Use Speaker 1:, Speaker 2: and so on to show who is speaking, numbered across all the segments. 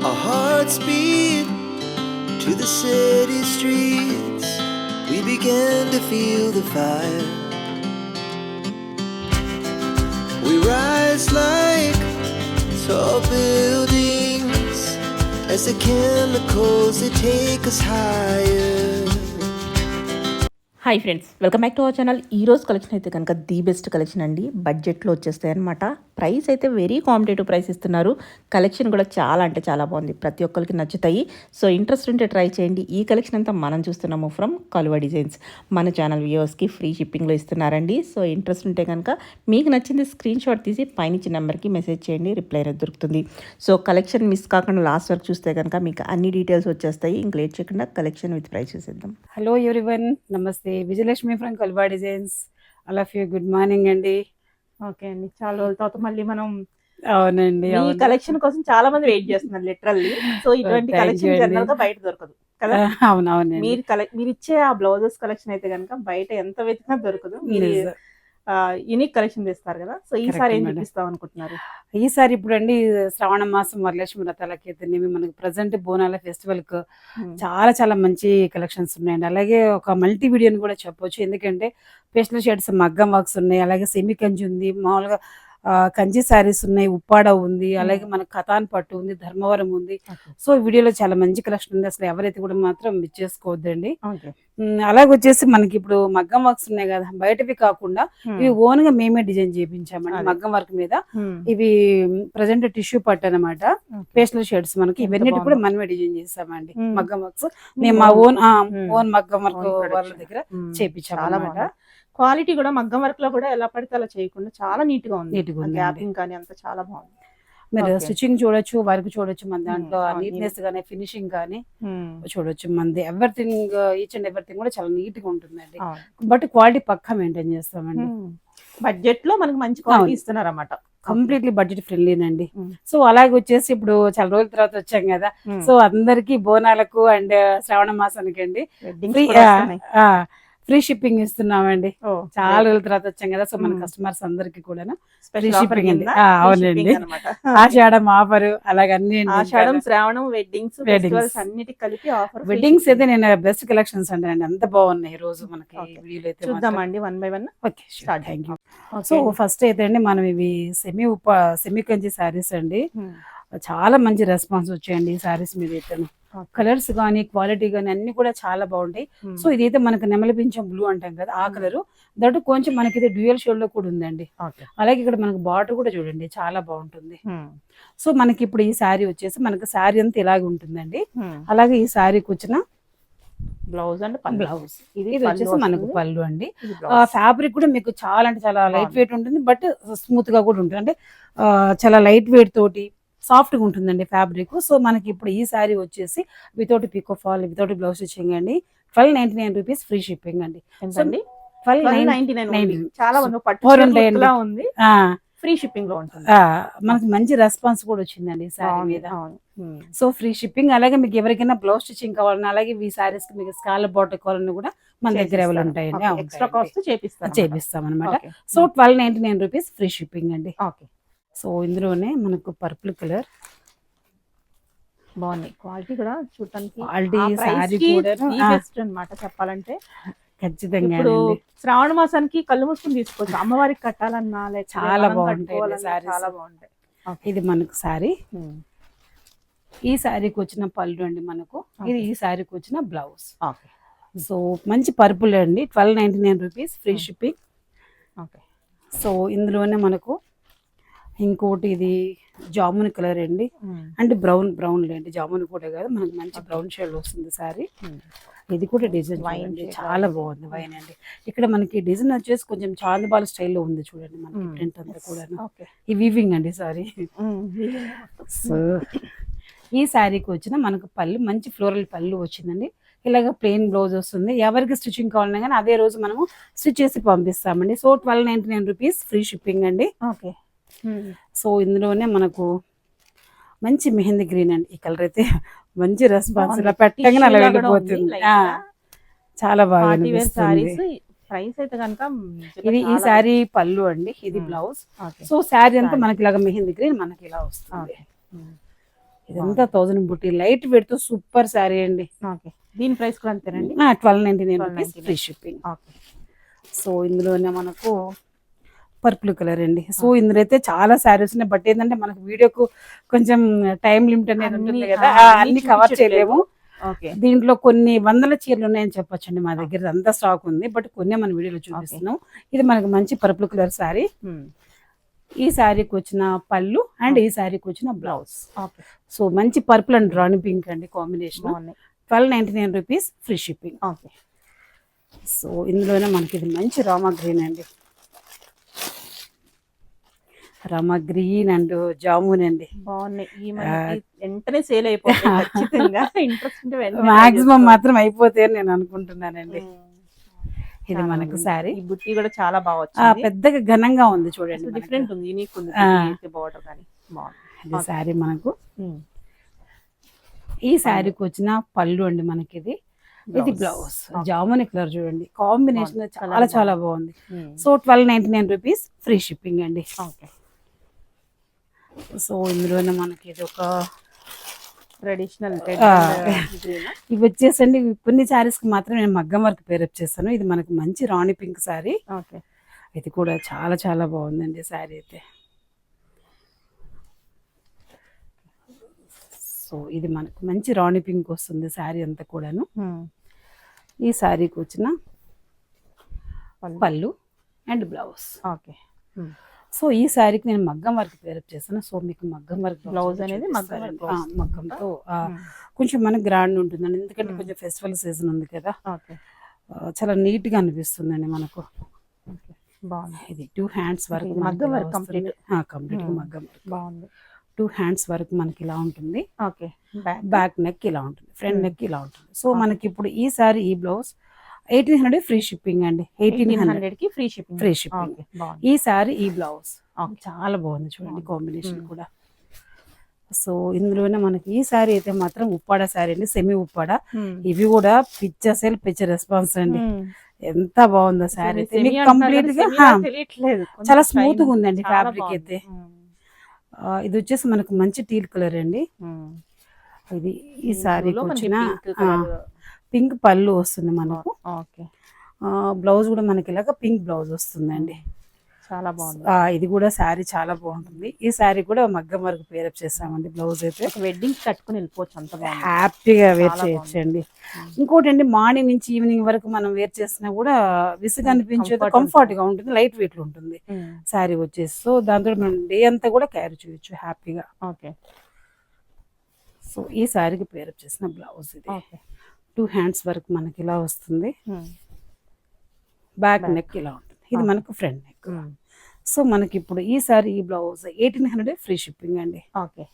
Speaker 1: Our hearts beat to the city streets. We began to feel the fire. We rise like tall buildings as the chemicals they take us higher.
Speaker 2: Hi friends, welcome back to our channel. ఈరోజు collection అయితే కనుక the best collection అండి. బడ్జెట్లో వచ్చేస్తాయి అనమాట. Price అయితే very competitive price ఇస్తున్నారు. Collection కూడా చాలా అంటే చాలా బాగుంది. ప్రతి ఒక్కరికి నచ్చుతాయి. సో ఇంట్రెస్ట్ ఉంటే ట్రై చేయండి. ఈ కలెక్షన్ అంతా మనం చూస్తున్నాము ఫ్రమ్ కలువ డిజైన్స్. మన ఛానల్ వ్యూవర్స్కి ఫ్రీ షిప్పింగ్లో ఇస్తున్నారండి. సో ఇంట్రెస్ట్ ఉంటే కనుక మీకు నచ్చింది స్క్రీన్ షాట్ తీసి పైనుంచి నెంబర్కి మెసేజ్ చేయండి, రిప్లై అనేది దొరుకుతుంది. సో కలెక్షన్ మిస్ కాకుండా లాస్ట్ వరకు చూస్తే కనుక మీకు అన్ని డీటెయిల్స్ వచ్చేస్తాయి. ఇంక లేట్ చేయకుండా కలెక్షన్ విత్ ప్రైస్ చూసేద్దాం.
Speaker 3: హలో ఎవ్రీవన్, నమస్తే. Vijayalakshmi from Kalva designs. All of you good morning అండి.
Speaker 2: ఓకే అండి, చాలా రోజుల తర్వాత మళ్ళీ మనం
Speaker 3: అవునండి,
Speaker 2: ఈ కలెక్షన్ కోసం చాలా మంది వెయిట్ చేస్తున్నారు లిటరల్లీ. సో ఇటువంటి కలెక్షన్ జనరల్ గా బయట దొరకదు కదా.
Speaker 3: అవునవునండి,
Speaker 2: మీరు ఇచ్చే ఆ బ్లౌజెస్ కలెక్షన్ అయితే కనుక బయట ఎంత వెతికినా దొరకదు. మీరు యూనిక్ కలెక్షన్ తెస్తారు కదా. సో ఈసారి ఏం చూపిస్తాం అనుకుంటున్నారు?
Speaker 3: ఈసారి ఇప్పుడు అండి శ్రావణ మాసం వరలక్ష్మి వ్రతాలకి అయితేనేమి మనకు ప్రజెంట్ బోనాల ఫెస్టివల్ కు చాలా చాలా మంచి కలెక్షన్స్ ఉన్నాయండి. అలాగే ఒక మల్టీ వీడియోని కూడా చెప్పొచ్చు. ఎందుకంటే పేస్టల్ షేడ్స్ మగ్గం వర్క్స్ ఉన్నాయి, అలాగే సెమీ కంచి ఉంది, మామూలుగా కంచి శారీస్ ఉన్నాయి, ఉప్పాడ ఉంది, అలాగే మనకు కథాన్ పట్టు ఉంది, ధర్మవరం ఉంది. సో ఈ వీడియోలో చాలా మంచి కలెక్షన్ ఉంది. అసలు ఎవరైతే కూడా మాత్రం మిస్ చేసుకోవద్దండి. అలాగే వచ్చేసి మనకి ఇప్పుడు మగ్గం వర్క్స్ ఉన్నాయి కదా, బయటవి కాకుండా ఇవి ఓన్ గా మేమే డిజైన్ చేయించామండి మగ్గం వర్క్ మీద. ఇవి ప్రజెంట్ టిష్యూ పట్టు అనమాట, పేస్టల్ షేడ్స్. మనకి ఇవన్నీ కూడా మనమే డిజైన్ చేసామండి మగ్గం వర్క్స్. మేము మా ఓన్ మగ్గం వర్క్ వాళ్ళ దగ్గర చేయించాము అనమాట.
Speaker 2: క్వాలిటీ కూడా మగ్గం వర్క్ లో కూడా ఎలా పడితే అలా చేయకుండా చాలా నీట్ గా ఉంది. గ్యాపింగ్ కానీ అంత చాలా బాగుంది.
Speaker 3: మీరు స్టిచ్చింగ్ చూడొచ్చు, వర్క్ చూడొచ్చు, మన దాంట్లో నీట్నెస్ గానీ ఫినిషింగ్ గానీ చూడొచ్చు. మనది ఎవ్రీథింగ్, ఈచ్ అండ్ ఎవ్రీథింగ్ కూడా చాలా నీట్ గా ఉంటుందండి. బట్ క్వాలిటీ పక్కా మెయింటైన్ చేస్తామండి.
Speaker 2: బడ్జెట్ లో మనకి మంచి క్వాలిటీ ఇస్తున్నారు అన్నమాట.
Speaker 3: Completely budget ఫ్రీలీనండి. సో అలాగే వచ్చేసి ఇప్పుడు చాలా రోజుల తర్వాత వచ్చాం కదా, సో అందరికి బోనాలకు అండ్ శ్రావణ మాసానికి అండి ఫ్రీ షిప్పింగ్ ఇస్తున్నామండి. చాలా రోజుల తర్వాత వచ్చాం కదా, సో మన కస్టమర్స్ అందరికి కూడా ఫ్రీ షిప్పింగ్ అండి. అవునండి, ఆషాఢం ఆఫర్, అలాగే అన్ని
Speaker 2: ఆషాఢం, శ్రావణం, వెడ్డింగ్స్ అన్నిటి కలిపి ఆఫర్.
Speaker 3: వెడ్డింగ్స్ అయితే నేను బెస్ట్ కలెక్షన్స్ అండి, అంత బాగున్నాయి. ఈ రోజు మనకి వీడియోలో అయితే
Speaker 2: చూద్దామండి one by one.
Speaker 3: Okay, thank you. So first అయితే అండి మనం ఇవి సెమీ కంచి శారీస్ అండి. చాలా మంచి రెస్పాన్స్ వచ్చాయండి ఈ శారీస్ మీద అయితే. కలర్స్ గానీ క్వాలిటీ గానీ అన్ని కూడా చాలా బాగుంటాయి. సో ఇదైతే మనకి నెమలిపించం బ్లూ అంటాం కదా, ఆ కలర్ దట్ కొంచెం మనకి ఇది డ్యూయల్ షేడ్ లో కూడా ఉందండి. అలాగే ఇక్కడ మనకి బార్డర్ కూడా చూడండి చాలా బాగుంటుంది. సో మనకి ఇప్పుడు ఈ శారీ వచ్చేసి మనకి శారీ అంతా ఇలాగే ఉంటుందండి. అలాగే ఈ శారీకి వచ్చిన
Speaker 2: బ్లౌజ్ అండ్
Speaker 3: బ్లౌజ్ ఇది వచ్చేసి మనకు పళ్ళు అండి. ఫ్యాబ్రిక్ కూడా మీకు చాలా అంటే చాలా లైట్ వెయిట్ ఉంటుంది, బట్ స్మూత్ గా కూడా ఉంటుంది. అంటే చాలా లైట్ వెయిట్ తోటి సాఫ్ట్ గా ఉంటుందండి ఫ్యాబ్రిక్. సో మనకి ఇప్పుడు ఈ శారీ వచ్చేసి without pico fall, without blouse stitching అండి. 1299 రూపీస్ ఫ్రీ షిప్పింగ్ అండి.
Speaker 2: 1299 చాలా ఉంది, ఫ్రీ షిప్పింగ్ లో ఉంటుంది.
Speaker 3: మనకి మంచి రెస్పాన్స్ కూడా వచ్చిందండి ఈ శారీ మీద. So free shipping. అలాగే మీకు ఎవరికైనా బ్లౌజ్ స్టిచ్చింగ్ కావాలన్నా, అలాగే ఈ శారీస్ కి మీకు స్కాలప్ బార్డర్ కావాలన్నా కూడా మన దగ్గర అవైలబుల్ ఉంటాయండి.
Speaker 2: ఎక్స్ట్రా కాస్ట్
Speaker 3: చేపిస్తాం అనమాట. సో 1299 రూపీస్ ఫ్రీ షిప్పింగ్ అండి.
Speaker 2: ఓకే.
Speaker 3: సో ఇందులోనే మనకు పర్పుల్ కలర్
Speaker 2: బాగుంది. క్వాలిటీ కూడా చూడటానికి అన్నమాట చెప్పాలంటే.
Speaker 3: ఖచ్చితంగా
Speaker 2: శ్రావణ మాసానికి కళ్ళు మూసుకుని తీసుకోవచ్చు, అమ్మవారికి కట్టాలన్నా
Speaker 3: చాలా బాగుంటాయి. చాలా బాగుంటాయి. ఇది మనకు శారీ, ఈ శారీకి వచ్చిన పళ్ళు అండి మనకు. ఇది ఈ శారీకి వచ్చిన బ్లౌజ్. సో మంచి పర్పుల్ అండి, 1299 రూపీస్ ఫ్రీ షిప్పింగ్. సో ఇందులోనే మనకు ఇంకోటి ఇది జామున్ కలర్ అండి, అంటే బ్రౌన్ లేండి, జామున్ కూడా కాదు, మనకి మంచి బ్రౌన్ షేడ్ వస్తుంది సారీ. ఇది కూడా డిజైన్ అండి చాలా బాగుంది, వైన్ అండి. ఇక్కడ మనకి డిజైన్ వచ్చేసి కొంచెం చాందబాల స్టైల్లో ఉంది చూడండి, మనకి ప్రింట్ అంతా కూడా. ఈ వీవింగ్ అండి సారీ. సో ఈ శారీకి వచ్చిన మనకు పళ్ళు మంచి ఫ్లోరల్ పళ్ళు వచ్చిందండి. ఇలాగ ప్లెయిన్ బ్లౌజ్ వస్తుంది. ఎవరికి స్టిచ్చింగ్ కావాలన్నా కానీ అదే రోజు మనము స్టిచ్ చేసి పంపిస్తామండి. సో 1299 రూపీస్ ఫ్రీ షిప్పింగ్ అండి.
Speaker 2: ఓకే.
Speaker 3: సో ఇందులోనే మనకు మంచి మెహందీ గ్రీన్ అండి. ఈ కలర్ అయితే మంచి రెస్పాన్స్, ఇలా పెట్టగానే అలా వెళ్ళిపోతుంది, చాలా బాగా
Speaker 2: ప్రైస్ అయితే కనుక.
Speaker 3: ఇది ఈ శారీ పళ్ళు అండి, ఇది బ్లౌజ్. సో శారీ అంతా మనకి ఇలాగ మెహందీ గ్రీన్ మనకి ఇలా వస్తుంది. ఇదంతా 1000 బుట్టి లైట్ వెయిట్ తో సూపర్ శారీ అండి.
Speaker 2: ఓకే, దీని ప్రైస్ కూడా అంతేనండి?
Speaker 3: 1299 rupees free shipping.
Speaker 2: Okay.
Speaker 3: So ఇందులోనే మనకు పర్పుల్ కలర్ అండి. సో ఇందులో అయితే చాలా శారీస్ ఉన్నాయి, బట్ ఏంటంటే మనకు వీడియోకు కొంచెం టైం లిమిట్ అనేది ఉంటుంది కదా, అన్ని కవర్ చేయలేము.
Speaker 2: ఓకే,
Speaker 3: దీంట్లో కొన్ని వందల చీరలు ఉన్నాయని చెప్పొచ్చండి. మా దగ్గర అంతా స్టాక్ ఉంది, బట్ కొన్ని మన వీడియోలో చూపిస్తున్నాం. ఇది మనకు మంచి పర్పుల్ కలర్ శారీ. ఈ శారీకి వచ్చిన పళ్ళు అండ్ ఈ శారీకి వచ్చిన బ్లౌజ్.
Speaker 2: ఓకే.
Speaker 3: సో మంచి పర్పుల్ అండ్ రాణి పింక్ అండి combination. 1299 rupees free shipping.
Speaker 2: Okay.
Speaker 3: So ఇందులోనే మనకి ఇది మంచి రామా గ్రీన్ అండి, రామా గ్రీన్ అండ్ జామున్ అండి.
Speaker 2: బాగున్నాయి. ఈ వెంటనే సేల్ అయిపోతుంది ఖచ్చితంగా. ఇంట్రెస్ట్
Speaker 3: మాక్సిమం మాత్రం అయిపోతాయి అని నేను అనుకుంటున్నానండి. ఇది మనకు సారీ.
Speaker 2: ఈ బుట్టి కూడా చాలా బాగా వచ్చింది,
Speaker 3: పెద్దగా ఘనంగా ఉంది చూడండి,
Speaker 2: డిఫరెంట్ ఉంది, యూనిక్ ఉంది బార్డర్ కానీ బాగుంది.
Speaker 3: ఇది సారీ మనకు. ఈ శారీకి వచ్చిన పళ్ళు అండి మనకి ఇది. ఇది బ్లౌజ్ జాముని కలర్ చూడండి, కాంబినేషన్ చాలా చాలా బాగుంది. సో 1299 రూపీస్ ఫ్రీ షిప్పింగ్ అండి.
Speaker 2: ఓకే.
Speaker 3: సో ఇందులోనే మనకి ఇది ఒక
Speaker 2: ట్రెడిషనల్
Speaker 3: ఇవి వచ్చేసండి కొన్ని శారీస్ కి మాత్రం నేను మగ్గం వర్క్ పేరప్ చేస్తాను. ఇది మనకు మంచి రాణి పింక్ శారీ.
Speaker 2: ఓకే.
Speaker 3: ఇది కూడా చాలా చాలా బాగుందండి శారీ అయితే. సో ఇది మనకు మంచి రాణి పింక్ వస్తుంది శారీ అంతా కూడాను. ఈ శారీకి వచ్చిన పళ్ళు అండ్ బ్లౌజ్.
Speaker 2: ఓకే.
Speaker 3: సో ఈ శారీకి నేను మగ్గం వర్క్ పేరప్ చేస్తాను. సో మీకు మగ్గం వర్క్
Speaker 2: బ్లౌజ్ అనేది
Speaker 3: మగ్గంతో కొంచెం మనకు గ్రాండ్ ఉంటుందండి, ఎందుకంటే కొంచెం ఫెస్టివల్ సీజన్ ఉంది కదా. చాలా నీట్ గా అనిపిస్తుందండి మనకు. ఇది 2 హ్యాండ్స్ వర్క్
Speaker 2: మగ్గం వర్క్
Speaker 3: కంప్లీట్ మగ్గం వర్క్
Speaker 2: బాగుంది.
Speaker 3: 2 హ్యాండ్స్ వరకు మనకి ఇలా ఉంటుంది.
Speaker 2: ఓకే.
Speaker 3: బ్యాక్ నెక్ ఇలా ఉంటుంది, ఫ్రంట్ నెక్ ఇలా ఉంటుంది. సో మనకి ఇప్పుడు ఈ సారీ ఈ బ్లౌజ్ 1800 ఫ్రీ షిప్పింగ్ అండి.
Speaker 2: 1800 కి ఫ్రీ షిప్పింగ్.
Speaker 3: Free shipping. ఈ సారీ ఈ బ్లౌజ్ చాలా బాగుంది చూడండి, కాంబినేషన్ కూడా. సో ఇందులోనే మనకి ఈ సారీ అయితే మాత్రం ఉప్పాడ సారీ అండి, సెమీ ఉప్పాడ. ఇవి కూడా పిచ్చ రెస్పాన్స్ అండి, ఎంత బాగుందో సారీ అయితే. కంప్లీట్ గా చాలా స్మూత్ గా ఉందండి ఫ్యాబ్రిక్ అయితే. ఇది వచ్చేసి మనకు మంచి టీల్ కలర్ అండి. ఇది ఈ సారీ వచ్చిన పింక్ పళ్ళు వస్తుంది మనకు. బ్లౌజ్ కూడా మనకి ఇలాగ పింక్ బ్లౌజ్ వస్తుందండి,
Speaker 2: చాలా బాగుంది.
Speaker 3: ఇది కూడా శారీ చాలా బాగుంటుంది. ఈ శారీ కూడా మగ్గం వరకు పేరప్ చేసామండి. బ్లౌజ్ అయితే
Speaker 2: వెడ్డింగ్ కట్టుకుని వెళ్ళిపోవచ్చు, అంత బాగుంది,
Speaker 3: హ్యాపీగా వేర్ చేయొచ్చండి. ఇంకోటి అండి, మార్నింగ్ నుంచి ఈవినింగ్ వరకు మనం వేర్ చేసినా కూడా విసుగు అనిపించేది, కంఫర్ట్ గా ఉంటుంది, లైట్ వెయిట్ లో ఉంటుంది శారీ వచ్చేసి. సో దాంతో మనం డే అంతా కూడా క్యారీ చేయొచ్చు హ్యాపీగా.
Speaker 2: ఓకే.
Speaker 3: సో ఈ శారీకి పేరప్ చేసిన బ్లౌజ్ ఇది. 2 హ్యాండ్స్ వరకు మనకి ఇలా వస్తుంది, బ్యాక్ నెక్ ఇలా ఉంటుంది, ఇది మనకు ఫ్రంట్ నెక్. సో మనకి ఇప్పుడు ఈ సారీ ఈ బ్లౌజ్ 1800 ఫ్రీ షిప్పింగ్ అండి.
Speaker 2: ఓకే.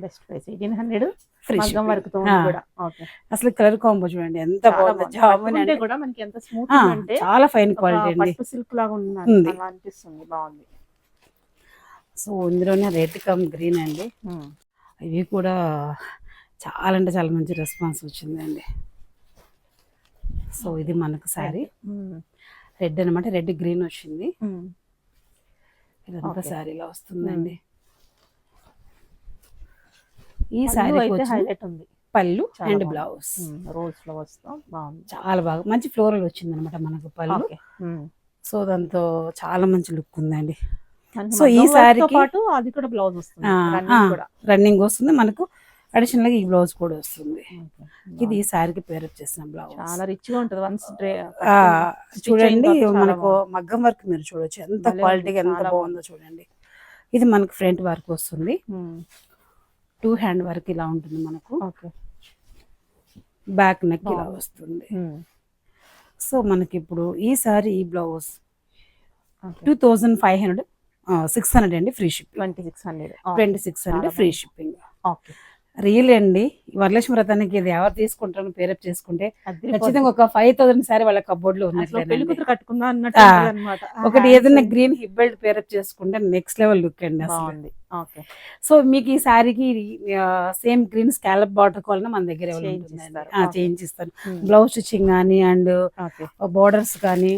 Speaker 2: బెస్ట్ ప్రైస్ 1800
Speaker 3: ఫ్రీ
Speaker 2: మగ్గం వర్క్ తో కూడా. ఓకే.
Speaker 3: అసలు కలర్ కాంబో చూడండి ఎంత బాగుంది, జామున్ అంటే కూడా మనకి ఎంత స్మూత్ అంటే చాలా ఫైన్ క్వాలిటీ అండి,
Speaker 2: పట్టు సిల్క్ లాగా ఉంది అలా అనిపిస్తుంది, బాగుంది.
Speaker 3: సో ఇందులోనే రెడ్ కమ్ గ్రీన్ అండి, ఇవి కూడా చాలా అంటే చాలా మంచి రెస్పాన్స్ వచ్చిందండి. సో ఇది మనకు సారీ రెడ్ అనమాట, రెడ్ గ్రీన్ వచ్చింది. ఇదంతా శారీలో వస్తుందండి. ఈ శారీ
Speaker 2: హైలైట్ ఉంది,
Speaker 3: పళ్ళు అండ్ బ్లౌజ్
Speaker 2: రోజ్ ఫ్లవర్స్ తో బాగుంది,
Speaker 3: చాలా బాగా మంచి ఫ్లోరల్ వచ్చింది అనమాట మనకు పళ్ళు. సో దాంతో చాలా మంచి లుక్ ఉందండి. సో ఈ శారీకి
Speaker 2: పాటు అది కూడా బ్లౌజ్ వస్తుంది,
Speaker 3: రన్నింగ్ వస్తుంది మనకు. అడిషనల్ గా ఈ బ్లౌజ్ కూడా వస్తుంది. ఇది ఈ శారీకి పేరప్ చేసిన బ్లౌజ్,
Speaker 2: చాలా రిచ్ గా ఉంటుంది. వన్స్
Speaker 3: చూడండి మనకు మగ్గం వర్క్ మీరు చూడొచ్చు ఎంత క్వాలిటీగా ఎంత బాగుందో చూడండి. ఇది మనకు ఫ్రంట్ వర్క్ వస్తుంది, 2 హ్యాండ్ వర్క్ ఇలా ఉంటుంది మనకు, బ్యాక్ నెక్ ఇలా వస్తుంది. సో మనకి ఇప్పుడు ఈ సారీ ఈ బ్లౌజ్ 2500 600 అండి free shipping. 2600 free shipping. Real అండి, వరలక్ష్మి వ్రతానికి ఇది ఎవరు తీసుకుంటారని పేరప్ చేసుకుంటే ఖచ్చితంగా ఒక 5000 సారీ వాళ్ళ కబోర్డ్ లో ఉన్నట్టు
Speaker 2: కట్టుకుందా అన్నట్టు.
Speaker 3: ఒకటి ఏదైనా గ్రీన్ హిప్ బెల్ట్ పేరప్ చేసుకుంటే నెక్స్ట్ లెవెల్ లుక్ అండి అసలు. సో మీకు ఈ సారీకి సేమ్ గ్రీన్ స్కాలప్ బార్డర్ కావాలన్నా మన దగ్గర చేయించిస్తాను. బ్లౌజ్ స్టిచ్చింగ్ కానీ అండ్ బోర్డర్స్ కానీ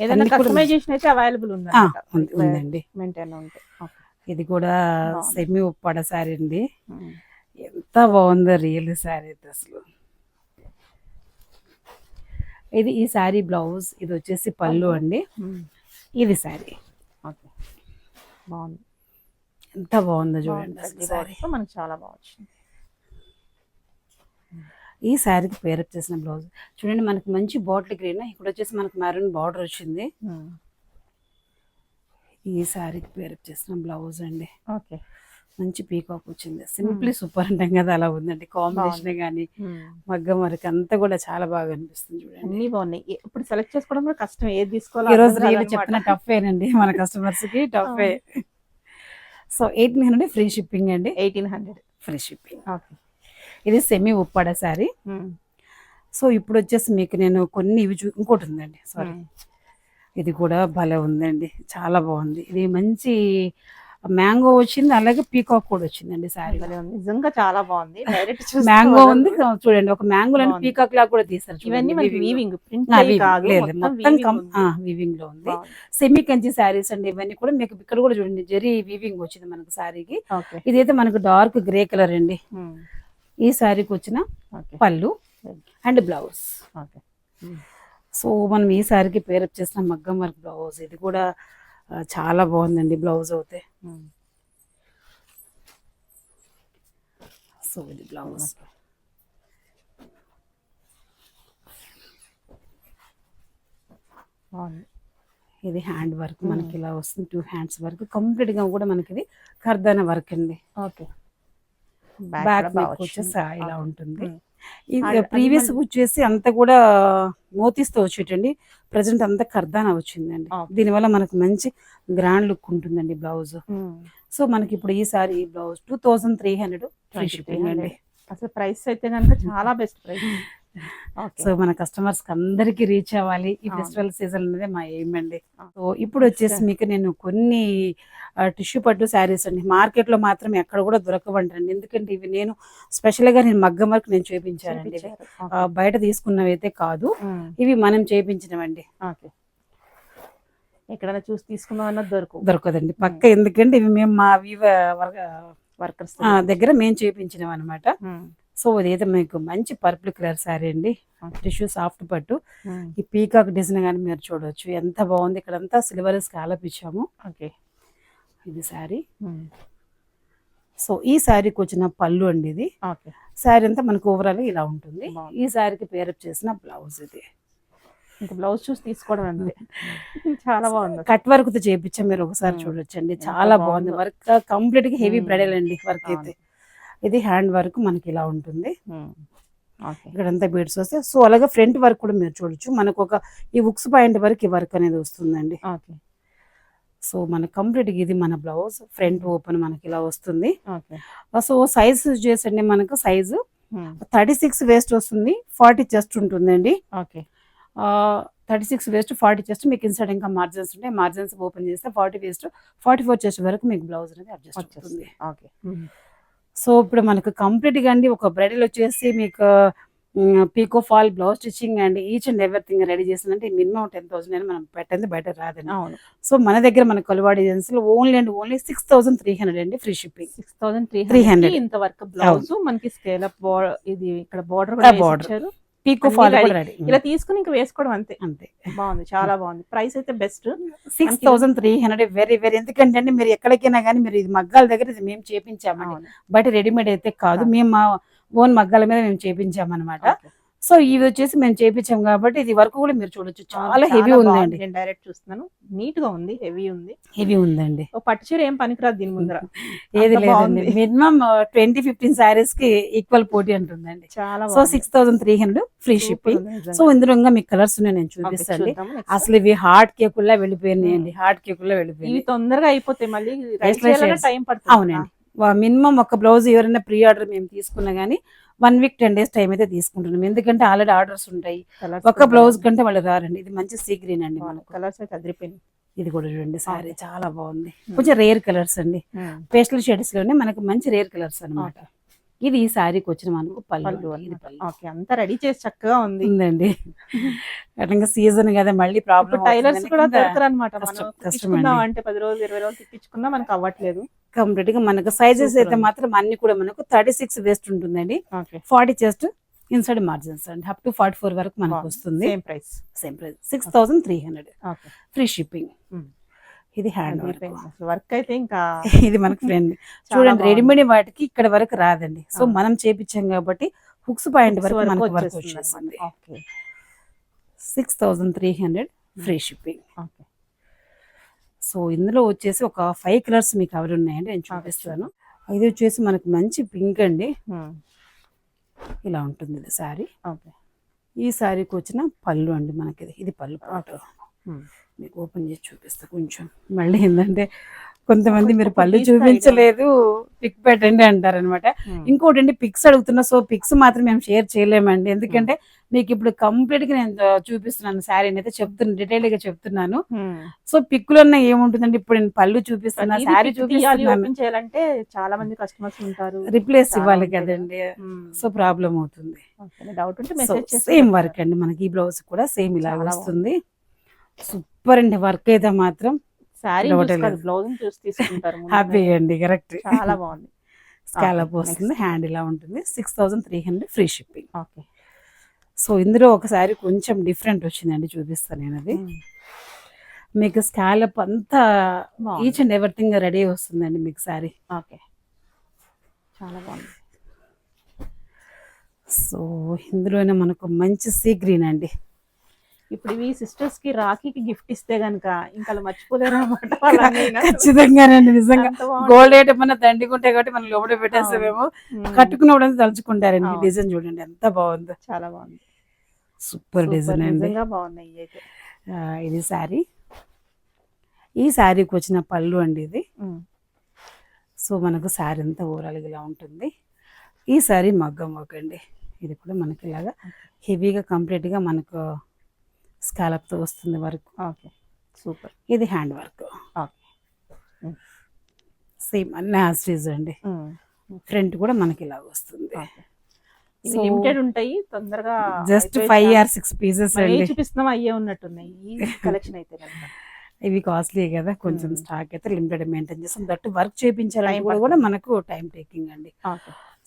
Speaker 2: ఏదైనా కస్టమైజేషన్ అయితే అవైలబుల్ ఉందండి.
Speaker 3: ఉందండి. ఇది కూడా
Speaker 2: బాగుంది.
Speaker 3: సెమీ ఉప్పాడ శారీ అండి. ఎంత బాగుందో రియల్ శారీ అయితే అసలు. ఇది ఈ శారీ బ్లౌజ్, ఇది వచ్చేసి పళ్ళు అండి. ఇది శారీ
Speaker 2: ఓకే, బాగుంది.
Speaker 3: ఎంత బాగుందో చూడండి అసలు శారీ.
Speaker 2: మనకి చాలా బాగా వచ్చింది.
Speaker 3: ఈ శారీకి పేరప్ చేసిన బ్లౌజ్ చూడండి, మనకి మంచి బాటిల్ గ్రీన్, ఇక్కడ వచ్చేసి మనకి మెరూన్ బార్డర్ వచ్చింది. ఈ శారీకి పేరప్ చేసిన బ్లౌజ్ అండి.
Speaker 2: ఓకే,
Speaker 3: మంచి పీకాక్ వచ్చింది. సింప్లీ సూపర్ అంటాం కదా, అలా ఉందండి. కాంబినేషన్ కానీ మగ్గం వరకు అంతా కూడా చాలా బాగా అనిపిస్తుంది చూడండి.
Speaker 2: అన్ని బాగున్నాయి. ఇప్పుడు సెలెక్ట్ చేసుకోవడం కూడా కష్టం, ఏది
Speaker 3: ఈ
Speaker 2: తీసుకోవాలి
Speaker 3: రోజు రీల్ చెప్పిన టఫేనండి మన కస్టమర్స్ కి, టఫే. సో 1800 ఫ్రీ షిప్పింగ్ అండి.
Speaker 2: 1800
Speaker 3: ఫ్రీ షిప్పింగ్.
Speaker 2: ఓకే,
Speaker 3: ఇది సెమీ ఉప్పాడ శారీ. సో ఇప్పుడు వచ్చేసి మీకు నేను కొన్ని ఇవి ఇంకోటి ఉందండి, సారీ, ఇది కూడా భలే ఉందండి, చాలా బాగుంది. ఇది మంచి మ్యాంగో వచ్చింది, అలాగే పీకాక్ కూడా వచ్చిందండి శారీ.
Speaker 2: నిజంగా చాలా బాగుంది. డైరెక్ట్
Speaker 3: మ్యాంగో ఉంది చూడండి, ఒక మ్యాంగో పీకాక్ లాగా కూడా తీసారు.
Speaker 2: ఇవన్నీ వీవింగ్
Speaker 3: వీవింగ్ లో ఉంది. సెమీ కంచి శారీస్ అండి ఇవన్నీ కూడా. మీకు ఇక్కడ కూడా చూడండి జరీ వీవింగ్ వచ్చింది మనకు శారీకి. ఇదైతే మనకు డార్క్ గ్రే కలర్ అండి. ఈ శారీకి వచ్చిన పళ్ళు అండ్ బ్లౌజ్. సో మనం ఈ శారీకి పేరప్ చేసిన మగ్గం వర్క్ బ్లౌజ్. ఇది కూడా చాలా బాగుందండి బ్లౌజ్ అవుతే. సో ఇది బ్లౌజ్. ఇది హ్యాండ్ వర్క్ మనకి ఇలా వస్తుంది, 2 హ్యాండ్స్ వర్క్ కంప్లీట్ గా కూడా మనకి ఇది కర్దానా వర్క్ అండి.
Speaker 2: ఓకే,
Speaker 3: బ్యాక్ నెక్ వచ్చేసి ఇలా ఉంటుంది. ప్రీవియస్ వచ్చేసి అంతా కూడా మోతీస్తో వచ్చేటండి, ప్రజెంట్ అంతా కర్దానా వచ్చిందండి. దీనివల్ల మనకు మంచి గ్రాండ్ లుక్ ఉంటుందండి బ్లౌజ్. సో మనకి ఇప్పుడు ఈ సారీ బ్లౌజ్ 2300 ఫ్రీ షిప్పింగ్ అండి.
Speaker 2: అసలు ప్రైస్ అయితే కనుక చాలా బెస్ట్ ప్రైస్.
Speaker 3: సో మన కస్టమర్స్ కి అందరికి రీచ్ అవ్వాలి ఈ ఫెస్టివల్ సీజన్ అనేది మా ఎయిమ్ అండి. సో ఇప్పుడు వచ్చేసి మీకు నేను కొన్ని టిష్యూ పట్టు శారీస్ అండి, మార్కెట్ లో మాత్రం ఎక్కడ కూడా దొరకవంటండి. ఎందుకంటే ఇవి నేను స్పెషల్ గా నేను మగ్గం వర్క్ నేను చేయించానండి, బయట తీసుకున్నవి అయితే కాదు, ఇవి మనం చేయించినవండి.
Speaker 2: ఎక్కడైనా చూసి తీసుకున్నామన్నా
Speaker 3: దొరకదండి పక్క. ఎందుకంటే ఇవి మేము మా వర్కర్స్ దగ్గర మేము చేయించినాం అనమాట. సో అదైతే మీకు మంచి పర్పుల్ కలర్ శారీ అండి, టిష్యూ సాఫ్ట్ పట్టు. ఈ పీకాక్ డిజైన్ కానీ మీరు చూడవచ్చు ఎంత బాగుంది. ఇక్కడ అంతా సిల్వర్ స్కాలప్ ఇచ్చాము.
Speaker 2: ఓకే,
Speaker 3: ఇది శారీ. సో ఈ శారీకి వచ్చిన పళ్ళు అండి ఇది. శారీ అంతా మనకు ఓవరాల్ ఇలా ఉంటుంది. ఈ శారీకి పేరప్ చేసిన బ్లౌజ్. ఇది
Speaker 2: ఇంకా బ్లౌజ్ చూసి తీసుకోవడం అంతే. చాలా బాగుంది.
Speaker 3: కట్ వర్క్ తో చేయించాం, మీరు ఒకసారి చూడొచ్చండి, చాలా బాగుంది. వర్క్ కంప్లీట్ గా హెవీ బ్రైడల్ అండి వర్క్ అయితే. ఇది హ్యాండ్ వర్క్ మనకి ఇలా ఉంటుంది, ఇక్కడంతా బీడ్స్ వస్తాయి. సో అలాగే ఫ్రంట్ వర్క్ కూడా మీరు చూడొచ్చు, మనకు ఒక ఈ ఉక్స్ పాయింట్ వరకు ఈ వర్క్ అనేది వస్తుందండి. సో మనకు కంప్లీట్ ఇది మన బ్లౌజ్. ఫ్రంట్ ఓపెన్ మనకి ఇలా వస్తుంది. సో సైజ్ చేసండి, మనకు సైజు 36 వేస్ట్ వస్తుంది, 40 చెస్ట్ ఉంటుందండి. 36 వేస్ట్ 40 చెస్ట్. మీకు ఇన్సైడ్ ఇంకా మార్జిన్స్ ఉంటాయి, మార్జిన్స్ ఓపెన్ చేస్తే 40 వేస్ట్ 44 చెస్ట్ వరకు మీకు బ్లౌజ్ అనేది అడ్జస్ట్ అవుతుంది. సో ఇప్పుడు మనకు కంప్లీట్గా అండి ఒక బ్రైడల్ వచ్చేసి మీకు picot fall, blouse stitching and each and everything ready చేసిందంటే మినిమం 10,000 అని మనం పెట్టండి, బయట రాదండి. సో మన దగ్గర మన కొలవా డిజైన్స్ లో ఓన్లీ అండ్ ఓన్లీ 6,300 అండి ఫ్రీ షిప్పింగ్.
Speaker 2: 6,300 ఇంతవరకు బ్లౌజ్ మనకి స్కేల్ అప్. ఇది ఇక్కడ బోర్డర్
Speaker 3: పీకో ఫాల్ రెడీ,
Speaker 2: ఇలా తీసుకుని ఇంకా వేసుకోవడం అంతే. బాగుంది, చాలా బాగుంది. ప్రైస్ అయితే బెస్ట్
Speaker 3: 6,300 వెరీ వెరీ. ఎందుకంటే మీరు ఎక్కడికైనా కానీ మీరు ఇది మగ్గాల దగ్గర ఇది మేము చేపించామండి, బయట రెడీమేడ్ అయితే కాదు, మేము మా ఓన్ మగ్గాల మీద మేము చేపించామన్నమాట. సో ఇవి వచ్చేసి మేము చేపించాం కాబట్టి ఇది వర్క్ కూడా మీరు చూడొచ్చు, చాలా హెవీ ఉందండి.
Speaker 2: నేను డైరెక్ట్ చూస్తున్నాను, నీట్ గా ఉంది, హెవీ
Speaker 3: ఉందండి.
Speaker 2: పట్టు చీర ఏం పనికిరాదు దీని ముందర,
Speaker 3: ఏది లేదండి. మినిమం 20-15 సారీస్ కి ఈక్వల్ పోటీ అంటుందండి.
Speaker 2: చాలా.
Speaker 3: So 6,300 free shipping. సో ఇందులో ఇంకా మీకు కలర్స్ నేను చూపిస్తాను. అసలు ఇవి హార్ట్ కేకుల్లా వెళ్ళిపోయినాయండి, హార్ట్ కేకుల్లా వెళ్ళిపోయి
Speaker 2: ఇవి తొందరగా అయిపోతాయి, మళ్ళీ టైం పడుతుంది.
Speaker 3: అవునండి, మినిమం ఒక బ్లౌజ్ ఎవరైనా ప్రీ ఆర్డర్ మేము తీసుకున్నా గానీ 1 వీక్ 10 డేస్ టైం అయితే తీసుకుంటున్నాం, ఎందుకంటే ఆల్రెడీ ఆర్డర్స్ ఉంటాయి. ఒక బ్లౌజ్ కంటే వాళ్ళు రారండి. ఇది మంచి సీ గ్రీన్ అండి,
Speaker 2: కలర్స్ అయితే అదిరిపోయింది.
Speaker 3: ఇది కూడా చూడండి సారీ చాలా బాగుంది, కొంచెం రేర్ కలర్స్ అండి, పేస్టల్ షేడ్స్ లోనే మనకు మంచి రేర్ కలర్స్ అనమాట. ఇది ఈ సారీకి వచ్చిన మనకు పళ్ళు.
Speaker 2: అంతా రెడీ చేసి చక్కగా ఉందండి.
Speaker 3: అట్లా సీజన్ కదా, మళ్ళీ ప్రాబ్లం.
Speaker 2: టైలర్స్ కూడా దొరకరు అనమాట. అంటే 10 రోజులు 20 రోజులు తిప్పించుకున్నా మనకు అవ్వట్లేదు.
Speaker 3: కంప్లీట్ గా మనకు సైజెస్ అయితే మాత్రం అన్ని కూడా మనకు 36 వేస్ట్ ఉంటుందండి, 40 చెస్ట్, ఇన్సైడ్ మార్జిన్స్ అండి, అప్ టు 44 వరకు మనకు వస్తుంది. Same price 6300 free shipping. ఇది హ్యాండ్
Speaker 2: వర్క్ అయితే ఇంకా
Speaker 3: ఇది మనకు ఫ్రెండ్ చూడండి, రెడీమేడ్ వాటికి ఇక్కడ వరకు రాదండి. సో మనం చేపించాం కాబట్టి హుక్స్ పాయింట్ వరకు మనకు వర్క్ వచ్చేస్తుంది. 6300 ఫ్రీ షిప్పింగ్. సో ఇందులో వచ్చేసి ఒక 5 కలర్స్ మీకు ఎవరు ఉన్నాయండి, నేను చూపిస్తాను. ఇది వచ్చేసి మనకు మంచి పింక్ అండి, ఇలా ఉంటుంది ఇది శారీ. ఈ శారీకి వచ్చిన పళ్ళు అండి మనకి, ఇది పళ్ళు పాటు. మీకు ఓపెన్ చేసి చూపిస్తా కొంచెం. మళ్ళీ ఏంటంటే కొంతమంది మీరు పళ్ళు చూపించలేదు పిక్ పెట్టండి అంటారు అనమాట. ఇంకోటి అండి, పిక్స్ అడుగుతున్నా. సో పిక్స్ మాత్రం మేము షేర్ చేయలేమండి, ఎందుకంటే మీకు ఇప్పుడు కంప్లీట్ గా నేను చూపిస్తున్నాను శారీని అయితే చెప్తున్నాను, డీటెయిల్ గా చెప్తున్నాను. సో పిక్కులన్నా ఏముంటుందండి, ఇప్పుడు నేను పళ్ళు చూపిస్తున్నా, శారీ చూపిస్తున్నాను
Speaker 2: చేయాలంటే చాలా మంది కస్టమర్స్ ఉంటారు,
Speaker 3: రిప్లేస్ ఇవ్వాలి కదండి. సో ప్రాబ్లం అవుతుంది.
Speaker 2: డౌట్ ఉంటే మెసేజ్
Speaker 3: సేమ్ వర్క్ అండి మనకి, ఈ బ్లౌజ్ కూడా సేమ్ ఇలా వస్తుంది. సూపర్ అండి, వర్క్ అయితే మాత్రం
Speaker 2: బ్లౌజ్ చూసి తీసుకుంటారు.
Speaker 3: హ్యాపీ అండి, కరెక్ట్.
Speaker 2: చాలా బాగుంది.
Speaker 3: స్కాలప్ వస్తుంది, హ్యాండ్ ఇలా ఉంటుంది. 6300 ఫ్రీ షిప్పింగ్. సో ఇందులో ఒకసారి కొంచెం డిఫరెంట్ వచ్చిందండి, చూపిస్తాను నేను. అది మీకు స్కాలప్ అంతా ఈచ్ అండ్ ఎవ్రీథింగ్ రెడీ వస్తుందండి మీకు సారీ.
Speaker 2: చాలా బాగుంది.
Speaker 3: సో ఇందులోనే మనకు మంచి సీ గ్రీన్ అండి.
Speaker 2: ఇప్పుడు ఇవి సిస్టర్స్ కి రాఖీకి గిఫ్ట్ ఇస్తే గనక ఇంకా మర్చిపోలేరు అనమాట.
Speaker 3: ఖచ్చితంగానండి, నిజంగా గోల్డ్ రేట్ ఏమన్నా దండిగుంటాయి కాబట్టి మనం లోపల పెట్టేస్తామేమో, కట్టుకున్నప్పుడు తలుచుకుంటారండి. డిజైన్ చూడండి ఎంత బాగుందో,
Speaker 2: చాలా బాగుంది.
Speaker 3: సూపర్ డిజైన్ అండి,
Speaker 2: బాగున్నాయి.
Speaker 3: ఇది శారీ. ఈ శారీకి వచ్చిన పళ్ళు అండి ఇది. సో మనకు శారీ అంతా ఓవరాల్ ఇలా ఉంటుంది. ఈ శారీ మగ్గం వర్క్ అండి, ఇది కూడా మనకి ఇలాగా హెవీగా కంప్లీట్ గా మనకు స్కాలప్ తో వస్తుంది వర్క్.
Speaker 2: సూపర్.
Speaker 3: ఇది హ్యాండ్ వర్క్, సేమ్ అన్ని యాస్టీజ్ అండి. ఫ్రంట్ కూడా మనకి ఇలా వస్తుంది.
Speaker 2: లిమిటెడ్ ఉంటాయి, తొందరగా
Speaker 3: జస్ట్ 5 or 6 పీసెస్ అండి
Speaker 2: చూపిస్తున్నాం, అయ్యే ఉన్నట్టున్నాయి ఈ కలెక్షన్ అయితే.
Speaker 3: ఇవి కాస్ట్లీ కదా, కొంచెం స్టాక్ అయితే లిమిటెడ్ మెయింటైన్ చేస్తాం. దట్ వర్క్ చేయించాలని కూడా మనకు టైం టేకింగ్ అండి.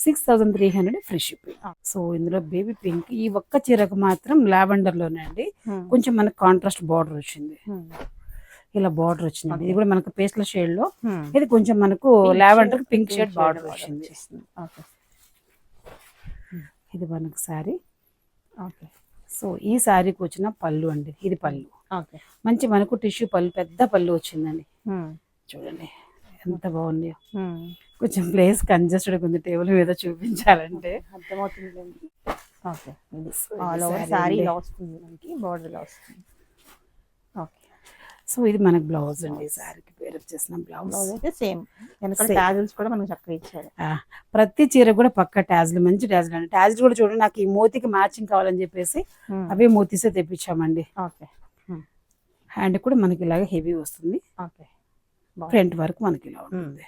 Speaker 3: 6300 ఫ్రీ షిప్పింగ్. సో ఇందులో బేబీ పింక్, ఈ ఒక్క చీరకు మాత్రం లావెండర్ లోనే అండి, కొంచెం మనకు కాంట్రాస్ట్ బార్డర్ వచ్చింది, ఇలా బార్డర్ వచ్చింది. ఇది కూడా మనకు పేస్టల్ షేడ్ లో, ఇది కొంచెం మనకు లావెండర్ పింక్ షేడ్ బార్డర్ వచ్చింది. ఇది మనకు శారీ. సో ఈ శారీకి వచ్చిన పళ్ళు అండి, ఇది పళ్ళు. మంచి మనకు టిష్యూ పళ్ళు, పెద్ద పళ్ళు వచ్చిందండి. చూడండి ఎంత బాగున్నాయో. కొంచెం ప్లేస్ కంజెస్టెడ్ ఉంది టేబుల్ మీద చూపించాలంటే,
Speaker 2: అర్థమవుతుంది.
Speaker 3: సో ఇది మనకు బ్లౌజ్ అండి, శారీకి పేరు వచ్చేసిన బ్లౌజ్
Speaker 2: అయితే సేమ్. టాజిల్స్ కూడా మనకు చక్కగా ఇచ్చారు.
Speaker 3: ప్రతి చీర కూడా పక్క టాజిల్, మంచి టాజిల్ అండి. టాజిల్ కూడా చూడండి, నాకు ఈ మోతికి మ్యాచింగ్ కావాలని చెప్పేసి అవే మోతీసే తెప్పించామండి. హ్యాండ్ కూడా మనకి ఇలాగ హెవీ వస్తుంది, ఫ్రంట్ వరకు మనకి ఇలా ఉంటుంది.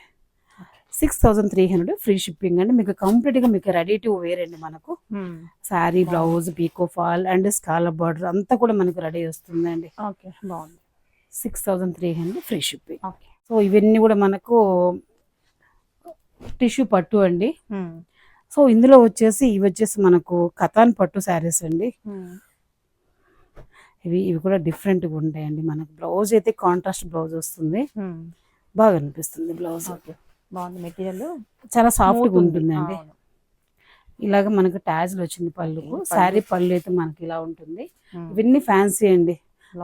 Speaker 3: 6300 ఫ్రీ షిప్పింగ్ అండి. మీకు కంప్లీట్ గా మీకు రెడీ టు వేర్ అండి. మనకు sari, blouse, picot fall and scallop border అంతా కూడా మనకు రెడీ వస్తుంది అండి.
Speaker 2: బాగుంది.
Speaker 3: 6300 ఫ్రీ షిప్పింగ్. సో ఇవన్నీ కూడా మనకు టిష్యూ పట్టు అండి. సో ఇందులో వచ్చేసి ఇవి వచ్చేసి మనకు కథాన్ పట్టు శారీస్ అండి. ఇవి కూడా డిఫరెంట్ గా ఉంటాయండి. మనకు బ్లౌజ్ అయితే కాంట్రాస్ట్ బ్లౌజ్ వస్తుంది, బాగా అనిపిస్తుంది బ్లౌజ్.
Speaker 2: బాగుంది, మెటీరియల్
Speaker 3: చాలా సాఫ్ట్ గా ఉంటుందండి. ఇలాగ మనకు ట్యాజ్లు వచ్చింది పళ్ళుకు. శారీ పళ్ళు అయితే మనకి ఇలా ఉంటుంది. ఇవన్నీ ఫ్యాన్సీ అండి.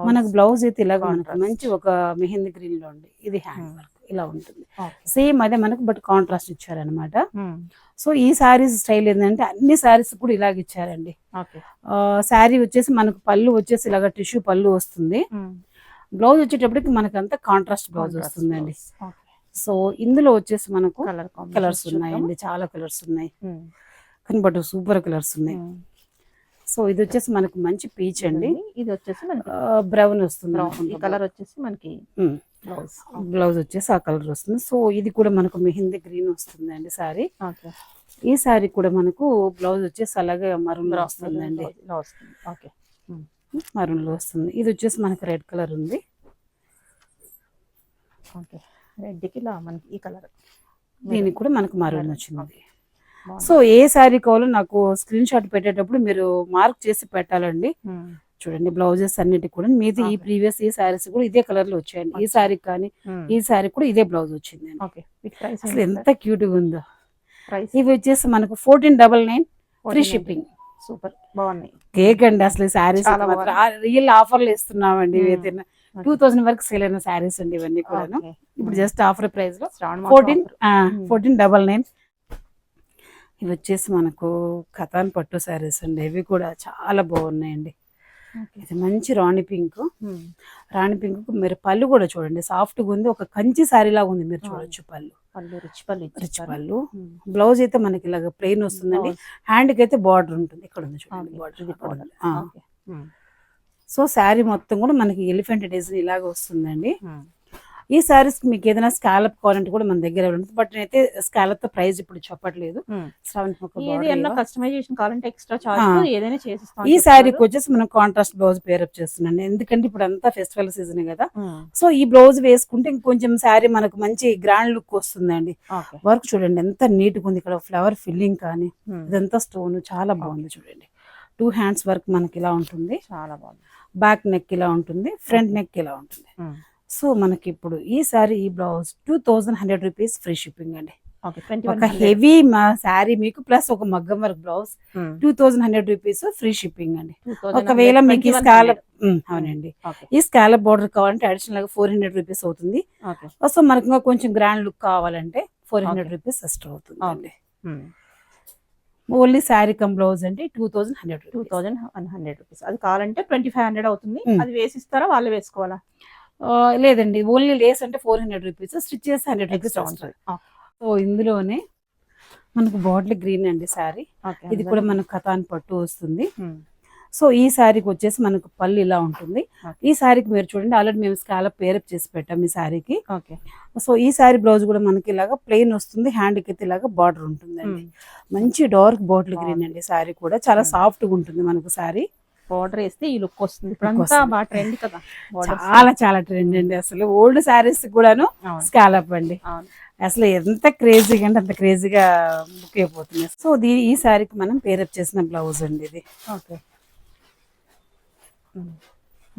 Speaker 3: మనకు బ్లౌజ్ అయితే ఇలాగ మనకు మంచి ఒక మెహందీ గ్రీన్ లో ఉంది. ఇది హ్యాండ్ వర్క్ ఇలా ఉంటుంది, సేమ్ అదే మనకు, బట్ కాంట్రాస్ట్ ఇచ్చారనమాట. సో ఈ శారీస్ స్టైల్ ఏంటంటే అన్ని శారీస్ కూడా ఇలాగ ఇచ్చారండి. శారీ వచ్చేసి మనకు పళ్ళు వచ్చేసి ఇలాగ టిష్యూ పళ్ళు వస్తుంది. బ్లౌజ్ వచ్చేటప్పటికి మనకు అంతా కాంట్రాస్ట్ బ్లౌజ్ వస్తుందండి. సో ఇందులో వచ్చేసి మనకు కలర్స్ ఉన్నాయండి, చాలా కలర్స్ ఉన్నాయి, కానీ బట్ సూపర్ కలర్స్ ఉన్నాయి. సో ఇది వచ్చేసి మనకు మంచి పీచ్ అండి.
Speaker 2: ఇది వచ్చేసి మనకి
Speaker 3: బ్రౌన్ వస్తుంది.
Speaker 2: ఈ కలర్ వచ్చేసి మనకి
Speaker 3: బ్లౌజ్ వచ్చేసి ఆ కలర్ వస్తుంది. సో ఇది కూడా మనకు మెహందీ గ్రీన్ వస్తుంది అండి శారీ. ఈ శారీ కూడా మనకు బ్లౌజ్ వచ్చేసి అలాగే మరూన్ లో వస్తుందండి, మరూన్ లో వస్తుంది. ఇది వచ్చేసి మనకు రెడ్ కలర్ ఉంది.
Speaker 2: రెడ్ కి ఇలా మనకి ఈ కలర్
Speaker 3: దీనికి కూడా మనకు మరూన్ వచ్చింది. సో ఏ శారీ కావాలో నాకు స్క్రీన్ షాట్ పెట్టేటప్పుడు మీరు మార్క్ చేసి పెట్టాలండి. చూడండి బ్లౌజెస్ అన్నిటి కూడా మీది ఈ ప్రీవియస్ ఈ శారీస్ కూడా ఇదే కలర్ లో వచ్చాయండి. ఈ శారీ కానీ ఈ శారీ కూడా ఇదే బ్లౌజ్ వచ్చింది. అసలు ఎంత క్యూట్ గా ఉందో. ఇవి వచ్చేసి మనకు 1499 ఫ్రీ షిప్పింగ్.
Speaker 2: సూపర్ బాగున్నాయి.
Speaker 3: కేక్ అండి అసలు శారీస్ రియల్ ఆఫర్లు ఇస్తున్నామండి. ఏదైనా 2000 వరకు సేల్ అయిన శారీస్ అండి ఇవన్నీ కూడా. ఇప్పుడు జస్ట్ ఆఫర్ ప్రైస్ లో 1499. ఇవి వచ్చేసి మనకు కథాన్ పట్టు శారీస్ అండి. ఇవి కూడా చాలా బాగున్నాయండి. ఇది మంచి రాణి పింక్. రాణి పింక్ మీరు పళ్ళు కూడా చూడండి సాఫ్ట్ గా ఉంది. ఒక కంచి శారీ లాగా ఉంది. మీరు చూడొచ్చు పళ్ళు రిచ్ పళ్ళు. బ్లౌజ్ అయితే మనకి ఇలాగ ప్లెయిన్ వస్తుందండి. హ్యాండ్ కి అయితే బార్డర్ ఉంటుంది. ఇక్కడ ఉంది చూడండి బార్డర్. సో శారీ మొత్తం కూడా మనకి ఎలిఫెంట్ డిజైన్ ఇలాగ వస్తుందండి. ఈ శారీస్ మీకు ఏదైనా స్కాలప్ కావాలంటే కూడా మన దగ్గర ఉంటుంది. బట్ నేనైతే స్కాలప్ తో ప్రైస్ ఇప్పుడు చెప్పట్లేదు.
Speaker 2: కస్టమైజేషన్ కావాలంటే ఎక్స్ట్రా చార్జ్ ఏదైనా చేసిస్తాం.
Speaker 3: ఈ శారీకి వచ్చేసి మనం కాంట్రాస్ట్ బ్లౌజ్ పేరప్ చేస్తున్నాండి. ఎందుకంటే ఇప్పుడు అంతా ఫెస్టివల్ సీజన్ కదా. సో ఈ బ్లౌజ్ వేసుకుంటే ఇంకొంచెం శారీ మనకు మంచి గ్రాండ్ లుక్ వస్తుందండి. వర్క్ చూడండి ఎంత నీట్ గా ఉంది. ఇక్కడ ఫ్లవర్ ఫిల్లింగ్ కానీ ఇదంతా స్టోన్ చాలా బాగుంది. చూడండి 2 హ్యాండ్స్ వర్క్ మనకి ఇలా ఉంటుంది. చాలా బాగుంది. బ్యాక్ నెక్ ఇలా ఉంటుంది. ఫ్రంట్ నెక్ ఇలా ఉంటుంది. సో మనకి ఇప్పుడు ఈ సారీ ఈ బ్లౌజ్ 2100 రూపీస్ ఫ్రీ షిప్పింగ్ అండి. ఒక హెవీ శారీ మీకు ప్లస్ ఒక మగ్గం work blouse 2100 rupees free shipping అండి. ఒకవేళ మీకు ఈ స్కాలప్ అవునండి ఈ స్కాలప్ బోర్డర్ కావాలంటే అడిషనల్ గా 400 రూపీస్ అవుతుంది. సో మనకి ఇంకా కొంచెం గ్రాండ్ లుక్ కావాలంటే 400 రూపీస్ ఎక్స్ట్రా అవుతుంది అండి. ఓన్లీ శారీ కమ్ బ్లౌజ్ అంటే 2100 రూపీస్. అది కావాలంటే 2500 అవుతుంది. అది వేసిస్తారా వాళ్ళు వేసుకోవాలా? లేదండి ఓన్లీ లేస్ అంటే 400 రూపీస్. స్టిచ్ చేసి 100 రూపీస్ ఉంటుంది. సో ఇందులోనే మనకు బాటిల్ గ్రీన్ అండి శారీ. ఇది కూడా మనకు కథాన్ పట్టు వస్తుంది. సో ఈ శారీకి వచ్చేసి మనకు పళ్ళు ఇలా ఉంటుంది. ఈ శారీకి మీరు చూడండి ఆల్రెడీ మేము స్కాలప్ పేరప్ చేసి పెట్టాం ఈ శారీకి. సో ఈ శారీ బ్లౌజ్ కూడా మనకి ఇలాగా ప్లెయిన్ వస్తుంది. హ్యాండ్ కి ఇలాగా బార్డర్ ఉంటుందండి. మంచి డార్క్ బాటిల్ గ్రీన్ అండి. శారీ కూడా చాలా సాఫ్ట్ గా ఉంటుంది మనకు శారీ.
Speaker 2: బార్డర్ వేస్తే ఈ లుక్ వస్తుంది. ట్రెండ్ కదా,
Speaker 3: చాలా చాలా ట్రెండ్ అండి. అసలు ఓల్డ్ శారీస్ కూడాను స్కాలప్ అండి. అసలు ఎంత క్రేజీగా అంటే అంత క్రేజీగా బుక్ అయిపోతుంది. సో ఈ శారీకి మనం పేరప్ చేసిన బ్లౌజ్ అండి ఇది.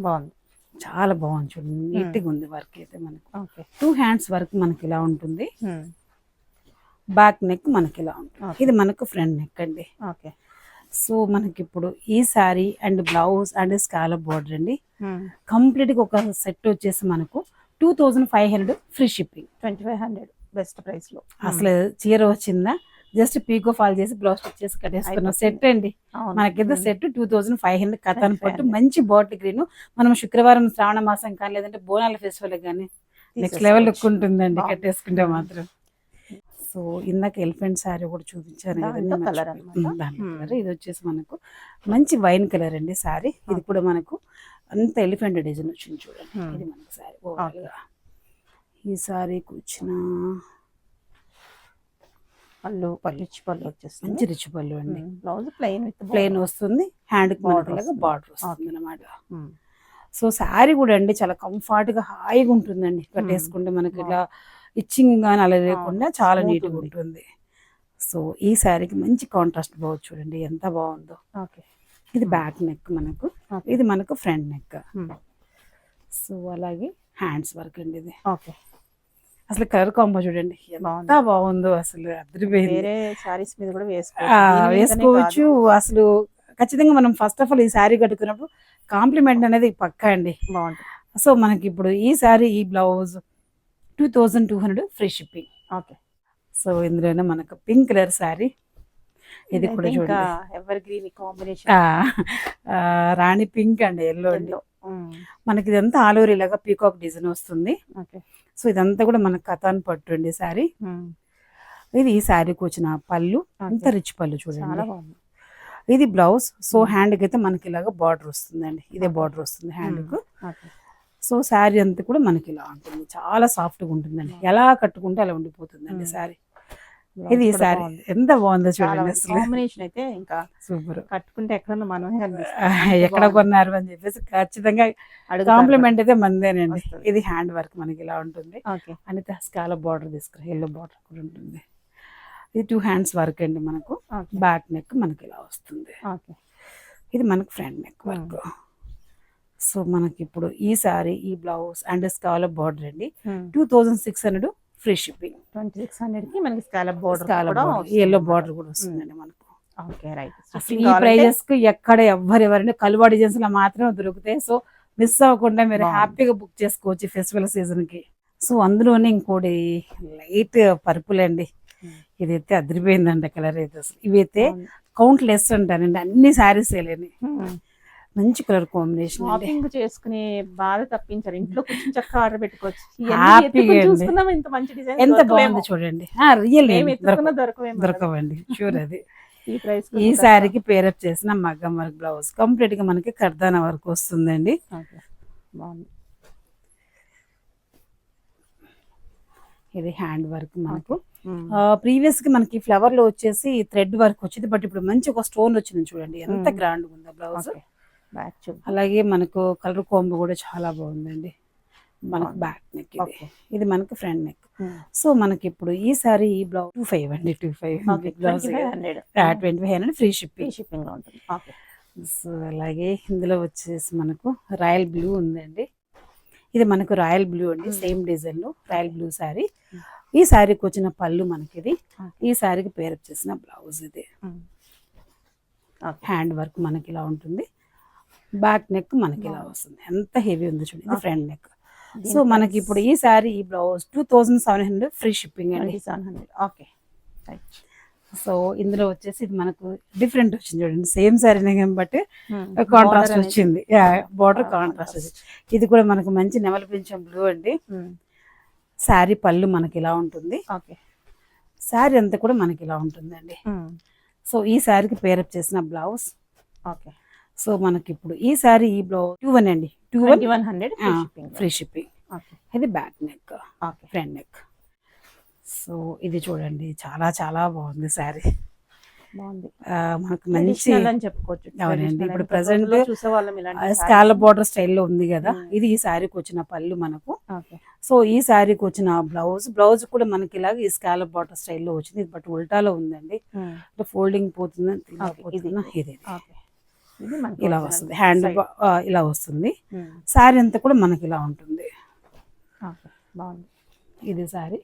Speaker 2: బాగుంది,
Speaker 3: చాలా బాగుంది. చూడండి నీట్ గా ఉంది వర్క్ అయితే మనకి. 2 హ్యాండ్స్ వర్క్ మనకి ఇలా ఉంటుంది. బ్యాక్ నెక్ మనకి ఇలా ఉంటుంది. ఇది మనకు ఫ్రంట్ నెక్ అండి. సో మనకి ఇప్పుడు ఈ sari and blouse and scallop border అండి కంప్లీట్ గా ఒక సెట్ వచ్చేసి మనకు 2500 ఫ్రీ షిప్పింగ్.
Speaker 2: 2500 బెస్ట్ ప్రైస్ లో.
Speaker 3: అసలు చీర వచ్చిందా జస్ట్ పీకో ఫాల్ చేసి బ్లౌజ్ స్టిచ్ చేసి కట్టేసుకున్నాం సెట్ అండి. మనకైతే సెట్ 2500 కథాన్ పట్టు మంచి బాటిల్ గ్రీన్. మనం శుక్రవారం శ్రావణ మాసం కానీ లేదంటే బోనాల ఫెస్టివల్ కానీ నెక్స్ట్ లెవెల్ లుక్ ఉంటుందండి కట్టేసుకుంటే మాత్రం. సో ఇందాక ఎలిఫెంట్ శారీ కూడా చూపించాను కదండి. ఇది వచ్చేసి మనకు మంచి వైన్ కలర్ అండి శారీ. ఇది కూడా మనకు అంత ఎలిఫెంట్ డిజైన్ వచ్చింది చూడండి. ఇది మనకు శారీ ఓవరాల్గా. ఈ శారీకి వచ్చిన
Speaker 2: పళ్ళు రిచ్ పళ్ళు వచ్చేస్తుంది.
Speaker 3: మంచి రిచ్ పళ్ళు అండి.
Speaker 2: బ్లౌజ్
Speaker 3: ప్లెయిన్ వస్తుంది. హ్యాండ్ కి బార్డర్ వస్తుంది అనమాట. సో శారీ కూడా అండి చాలా కంఫర్ట్ గా హాయిగా ఉంటుందండి. కట్టేసుకుంటే మనకి ఇలా ఇచ్చింగ్ గానీ అలా లేకుండా చాలా నీట్ గా ఉంటుంది. సో ఈ శారీకి మంచి కాంట్రాస్ట్ బ్లౌజ్ చూడండి ఎంత బాగుందో. ఇది బ్యాక్ నెక్ మనకు, ఇది మనకు ఫ్రంట్ నెక్. సో అలాగే హ్యాండ్స్ వర్క్ అండి ఇది. అసలు కలర్ కాంబో చూడండి ఎంత బాగుందో. అసలు
Speaker 2: వేరే సారీస్ మీద కూడా
Speaker 3: వేసుకోవచ్చు. అసలు ఖచ్చితంగా మనం ఫస్ట్ ఆఫ్ ఆల్ ఈ శారీ కట్టుకున్నప్పుడు కాంప్లిమెంట్ అనేది పక్కా అండి, బాగుంటుంది. సో మనకి ఇప్పుడు ఈ శారీ ఈ బ్లౌజ్ 2200 ఫ్రీ షిప్పింగ్. సో ఇందులోనే మనకు పింక్ కలర్ శారీ. ఇది కూడా చూడండి
Speaker 2: ever green combination.
Speaker 3: Rani pink and yellow అండి. మనకి ఇదంతా ఆల్ ఓవర్ ఇలాగా పీకాక్ డిజైన్ వస్తుంది. సో ఇదంతా కూడా మనకు కథాన్ పట్టు అండి శారీ. ఇది ఈ శారీకి వచ్చిన పళ్ళు, అంత రిచ్ పళ్ళు చూడండి. ఇది బ్లౌజ్. సో హ్యాండ్ కి అయితే మనకి ఇలాగా బార్డర్ వస్తుందండి. ఇదే బార్డర్ వస్తుంది హ్యాండ్ కు. సో శారీ అంతా కూడా మనకి ఇలా ఉంటుంది. చాలా సాఫ్ట్ గా ఉంటుందండి. ఎలా కట్టుకుంటే అలా ఉండిపోతుందండి శారీ. ఇది ఈ సారీ ఎంత బాగుందో చూడండి అసలు.
Speaker 2: కాంబినేషన్ అయితే ఇంకా
Speaker 3: సూపర్.
Speaker 2: కట్టుకుంటే ఎక్కడన్నా మనమే కనిపిస్తుంది.
Speaker 3: ఎక్కడ కొన్నారు అని చెప్పేసి ఖచ్చితంగా కాంప్లిమెంట్ అయితే మందేనండి. ఇది హ్యాండ్ వర్క్ మనకి ఇలా ఉంటుంది. అనిత స్కాలప్ బార్డర్ తీసుకురా, ఎల్లో బార్డర్ కూడా ఉంటుంది. ఇది 2 హ్యాండ్స్ వర్క్ అండి మనకు. బ్యాక్ నెక్ మనకి ఇలా వస్తుంది. ఇది మనకు ఫ్రంట్ నెక్ వర్క్. సో మనకి ఇప్పుడు ఈ సారీ, ఈ బ్లౌజ్ అండ్ స్కాలప్ బార్డర్ అండి 2600 ఫ్రీ షిప్పింగ్.
Speaker 2: 2600 కి మనకి స్కాలప్ బార్డర్,
Speaker 3: ఎల్లో బార్డర్ కూడా వస్తుందండి మనకు.
Speaker 2: Okay right.
Speaker 3: అసలు ఈ ప్రైజెస్ కు ఎక్కడ ఎవరెవరైనా కలువా డిజైన్స్ లో మాత్రమే దొరుకుతాయి. సో మిస్ అవ్వకుండా మీరు హ్యాపీగా బుక్ చేసుకోవచ్చు ఫెస్టివల్ సీజన్ కి. సో అందులోనే ఇంకోటి లైట్ పర్పుల్ అండి. ఇదైతే అదిరిపోయిందండి కలర్ అయితే. అసలు ఇవైతే కౌంట్ లెస్ అంటానండి, అన్ని శారీస్ లేని మంచి కలర్ కాంబినేషన్.
Speaker 2: షాపింగ్ చేసుకునే బాధ తప్పించారు, ఇంట్లో కూర్చొని చక్కగా ఆర్డర్ పెట్టుకోవచ్చు. ఇంత మంచి డిజైన్
Speaker 3: ఎంత బాగుంది చూడండి. రియల్
Speaker 2: దొరకవండి
Speaker 3: షూర్. అది ఈ ప్రైస్ ఈ శారీకి పేరప్ చేసిన మగ్గం వర్క్ బ్లౌజ్ కంప్లీట్ గా మనకి కర్దానా వర్క్ వస్తుందండి.
Speaker 2: బాగుంది.
Speaker 3: ఇది హ్యాండ్ వర్క్ మనకు. ప్రీవియస్ గా మనకి ఫ్లవర్ లో వచ్చేసి థ్రెడ్ వర్క్ వచ్చింది, బట్ ఇప్పుడు మంచి ఒక స్టోన్ వచ్చింది చూడండి, ఎంత గ్రాండ్ ఉందా బ్లౌజ్. అలాగే మనకు కలర్ కాంబో కూడా చాలా బాగుందండి. మనకు బ్యాక్ నెక్ ఇది మనకు ఫ్రంట్ నెక్. సో మనకి ఇప్పుడు ఈ సారీ ఈ బ్లౌజ్ 25 అండి. 25 బ్లౌజ్ 2500 ఫ్రీ షిప్పింగ్ లో ఉంటుంది. సో అలాగే ఇందులో వచ్చేసి మనకు రాయల్ బ్లూ ఉందండి. ఇది మనకు రాయల్ బ్లూ అండి, సేమ్ డిజైన్ లో రాయల్ బ్లూ సారీ. ఈ శారీకి వచ్చిన పళ్ళు మనకి ఇది, ఈ శారీకి పేరప్ చేసిన బ్లౌజ్ ఇది. హ్యాండ్ వర్క్ మనకి ఇలా ఉంటుంది. బ్యాక్ నెక్ మనకి ఇలా వస్తుంది, ఎంత హెవీ ఉంది చూడండి. Front neck. సో మనకి ఇప్పుడు ఈ శారీ ఈ బ్లౌజ్ 2700 ఫ్రీ షిప్పింగ్ అండి.
Speaker 2: 700. ఓకే.
Speaker 3: సో ఇందులో వచ్చేసి ఇది మనకు డిఫరెంట్ వచ్చింది చూడండి, సేమ్ శారీనే బట్ కాంట్రాస్ట్ వచ్చింది, బార్డర్ కాంట్రాస్ట్ వచ్చింది. ఇది కూడా మనకు మంచి నెమలి పింఛం బ్లూ అండి. శారీ పళ్ళు మనకి ఇలా ఉంటుంది.
Speaker 2: ఓకే.
Speaker 3: శారీ అంతా కూడా మనకి ఇలా ఉంటుందండి. సో ఈ శారీకి పేరప్ చేసిన బ్లౌజ్.
Speaker 2: ఓకే.
Speaker 3: సో మనకి ఇప్పుడు ఈ శారీ ఈ బ్లౌజ్ 21 అండి,
Speaker 2: 2100
Speaker 3: ఫ్రీ షిప్పింగ్. ఇది back neck, front neck. So ఇది చూడండి, చాలా చాలా బాగుంది శారీ.
Speaker 2: బాగుంది,
Speaker 3: మనకు మంచి
Speaker 2: చెప్పుకోవచ్చు.
Speaker 3: అవునండి, ఇప్పుడు ప్రెసెంట్ స్కాలప్ బార్డర్ స్టైల్లో ఉంది కదా, ఇది ఈ శారీకి వచ్చిన పళ్ళు మనకు. సో ఈ శారీకి వచ్చిన బ్లౌజ్ కూడా మనకి ఇలాగ ఈ స్కాలప్ బార్డర్ స్టైల్లో వచ్చింది, బట్ ఉల్టాలో ఉందండి. ఫోల్డింగ్ పోతుంది, ఇది ఇలా వస్తుంది. హ్యాండ్ ఇలా వస్తుంది. శారీ అంతా కూడా మనకి ఇలా ఉంటుంది.
Speaker 2: బాగుంది.
Speaker 3: ఇది శారీ,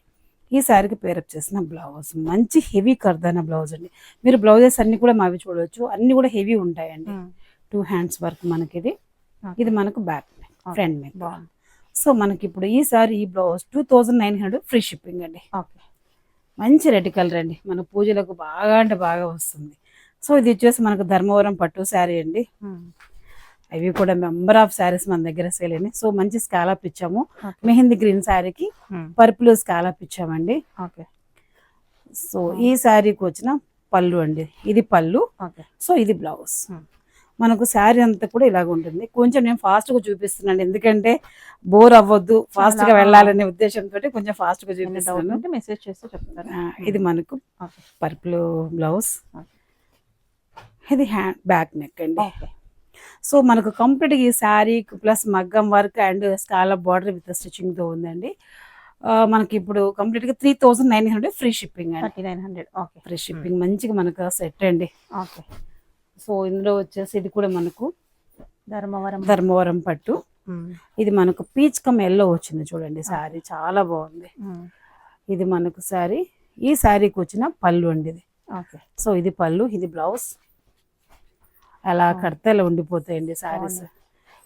Speaker 3: ఈ శారీకి పేరప్ చేసిన బ్లౌజ్ మంచి హెవీ కర్దానా బ్లౌజ్ అండి. మీరు బ్లౌజెస్ అన్ని కూడా మావి చూడవచ్చు, అన్ని కూడా హెవీ ఉంటాయండి. 2 హ్యాండ్స్ వర్క్ మనకి ఇది. ఇది మనకు back neck, front neck. So మనకి ఇప్పుడు ఈ సారీ ఈ బ్లౌజ్ 2900 ఫ్రీ షిప్పింగ్ అండి. మంచి రెడ్ కలర్ అండి, మన పూజలకు బాగా అంటే బాగా వస్తుంది. సో ఇది వచ్చేసి మనకు ధర్మవరం పట్టు శారీ అండి. అవి కూడా మెంబర్ ఆఫ్ శారీస్ మన దగ్గర సేల్ అయినాయి. సో మంచి స్కాలప్ ఇచ్చాము. మెహందీ గ్రీన్ శారీకి పర్పుల్ స్కాలప్ ఇచ్చామండి. సో ఈ శారీకి వచ్చిన పళ్ళు అండి, ఇది పళ్ళు. సో ఇది బ్లౌజ్. మనకు శారీ అంతా కూడా ఇలాగ ఉంటుంది. కొంచెం నేను ఫాస్ట్ గా చూపిస్తున్నాను, ఎందుకంటే బోర్ అవ్వద్దు, ఫాస్ట్ గా వెళ్ళాలనే ఉద్దేశంతో కొంచెం ఫాస్ట్ గా చూపిస్తున్నాను.
Speaker 2: మెసేజ్ చేస్తే చెప్తాను.
Speaker 3: ఇది మనకు పర్పుల్ బ్లౌజ్, ఇది హ్యాండ్ బ్యాక్ నెక్ అండి. సో మనకు కంప్లీట్ ఈ శారీ ప్లస్ మగ్గం work and scallop border with stitching తో ఉందండి. మనకి ఇప్పుడు కంప్లీట్ గా 3900 ఫ్రీ షిప్పింగ్ అండి.
Speaker 2: 3900
Speaker 3: ఫ్రీ షిప్పింగ్. మంచిగా మనకు సెట్ అండి. సో ఇందులో వచ్చేసి ఇది కూడా మనకు ధర్మవరం పట్టు. ఇది మనకు పీచ్ కమ్ ఎల్లో వచ్చింది చూడండి శారీ, చాలా బాగుంది. ఇది మనకు శారీ, ఈ శారీకి వచ్చిన పళ్ళు అండి ఇది. సో ఇది పళ్ళు, ఇది బ్లౌజ్. అలా కడితే అలా ఉండిపోతాయండి శారీస్.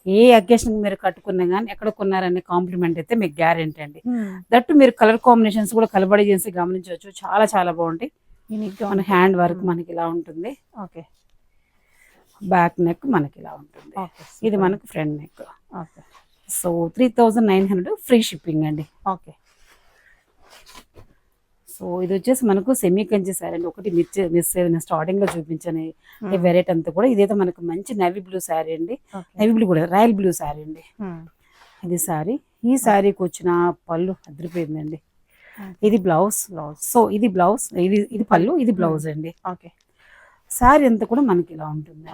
Speaker 3: ఏ అకేషన్ మీరు కట్టుకున్నా కానీ ఎక్కడ కొన్నారనే కాంప్లిమెంట్ అయితే మీకు గ్యారెంటీ అండి. దట్టు మీరు కలర్ కాంబినేషన్స్ కూడా కలబడి చేసి గమనించవచ్చు, చాలా చాలా బాగుంటాయి. మన హ్యాండ్ వర్క్ మనకి ఇలా ఉంటుంది. బ్యాక్ నెక్ మనకి ఇలా ఉంటుంది. ఇది మనకు front neck. So 3900 free shipping అండి. సో ఇది వచ్చేసి మనకు సెమీ కంచి శారీ అండి. ఒకటి మిస్ స్టార్టింగ్ లో చూపించాను ఈ వెరైటీ అంతా కూడా. ఇదైతే మనకు మంచి నేవీ బ్లూ శారీ అండి, నేవీ బ్లూ కూడా రాయల్ బ్లూ శారీ అండి. ఇది శారీ, ఈ శారీకి వచ్చిన పళ్ళు అదిరిపోయిందండి. ఇది బ్లౌజ్. సో ఇది బ్లౌజ్, ఇది పళ్ళు, ఇది బ్లౌజ్ అండి.
Speaker 2: ఓకే.
Speaker 3: శారీ అంతా కూడా మనకి ఇలా ఉంటుంది.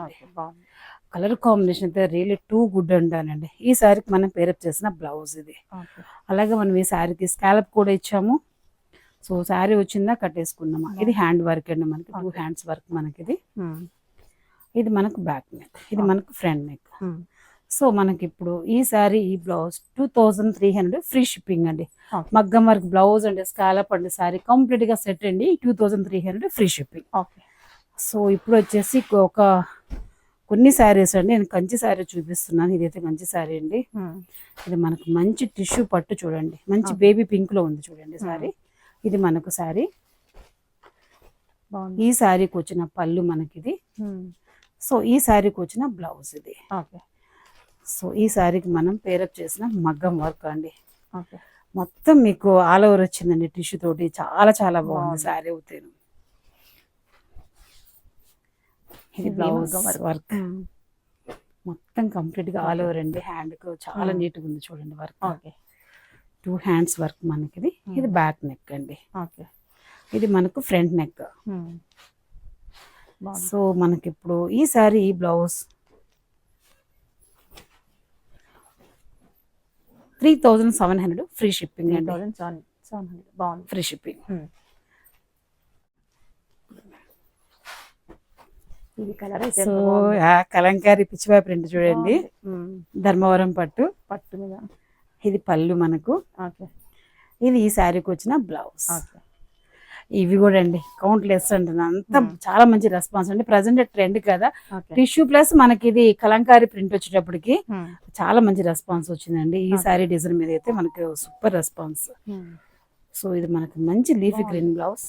Speaker 3: కలర్ కాంబినేషన్ అయితే రియల్లీ టూ గుడ్ అంటానండి. ఈ శారీకి మనం పేరప్ చేసిన బ్లౌజ్ ఇది. అలాగే మనం ఈ శారీకి స్కాలప్ కూడా ఇచ్చాము. సో శారీ వచ్చిందా కట్టేసుకున్నామా. ఇది హ్యాండ్ వర్క్ అండి, మనకి 2 హ్యాండ్స్ వర్క్ మనకి ఇది. ఇది మనకు బ్యాక్ నెక్, ఇది మనకు ఫ్రంట్ నెక్. సో మనకి ఇప్పుడు ఈ శారీ ఈ బ్లౌజ్ 2300 ఫ్రీ షిప్పింగ్ అండి. మగ్గం వర్క్ బ్లౌజ్ అండి, స్కాలప్ అండి, శారీ కంప్లీట్ గా సెట్ అండి. 2300 ఫ్రీ షిప్పింగ్. సో ఇప్పుడు వచ్చేసి ఒక కొన్ని శారీస్ అండి, నేను కంచి శారీ చూపిస్తున్నాను. ఇదైతే కంచి శారీ అండి. ఇది మనకు మంచి టిష్యూ పట్టు చూడండి, మంచి బేబీ పింక్ లో ఉంది చూడండి శారీ. ఇది మనకు శారీ. ఈ శారీకి వచ్చిన పళ్ళు మనకిది. సో ఈ శారీకి వచ్చిన బ్లౌజ్ ఇది. సో ఈ శారీకి మనం పేరప్ చేసిన మగ్గం వర్క్ అండి. మొత్తం మీకు ఆల్ ఓవర్ వచ్చిందండి టిష్యూ తోటి. చాలా చాలా బాగుంది శారీ అవుతాను. ఇది బ్లౌజ్ వర్క్ మొత్తం కంప్లీట్ గా ఆల్ ఓవర్ అండి. హ్యాండ్ కు చాలా నీట్ గా ఉంది చూడండి వర్క్. 2 హ్యాండ్స్ వర్క్ మనకి. ఇది బ్యాక్ నెక్ అండి. ఇది మనకు ఫ్రంట్ నెక్. సో మనకి ఇప్పుడు ఈ సారీ ఈ బ్లౌజ్ 3700 ఫ్రీ షిప్పింగ్ అండి.
Speaker 2: 3700 బాగుంది,
Speaker 3: ఫ్రీ షిప్పింగ్.
Speaker 2: ఇది కలర్
Speaker 3: సో కలంకారీ పిచ్చివా ప్రింట్ చూడండి, ధర్మవరం పట్టు
Speaker 2: మీద.
Speaker 3: ఇది పళ్ళు మనకు. ఇది ఈ శారీకి వచ్చిన బ్లౌజ్. ఇవి కూడా అండి కౌంట్లెస్ అండి, అంతా చాలా మంచి రెస్పాన్స్ అండి. ప్రజెంట్ ట్రెండ్ కదా టిష్యూ ప్లస్ మనకి ఇది కలంకారీ ప్రింట్ వచ్చేటప్పటికి చాలా మంచి రెస్పాన్స్ వచ్చిందండి. ఈ శారీ డిజైన్ మీద అయితే మనకి సూపర్ రెస్పాన్స్. సో ఇది మనకి మంచి leafy green blouse,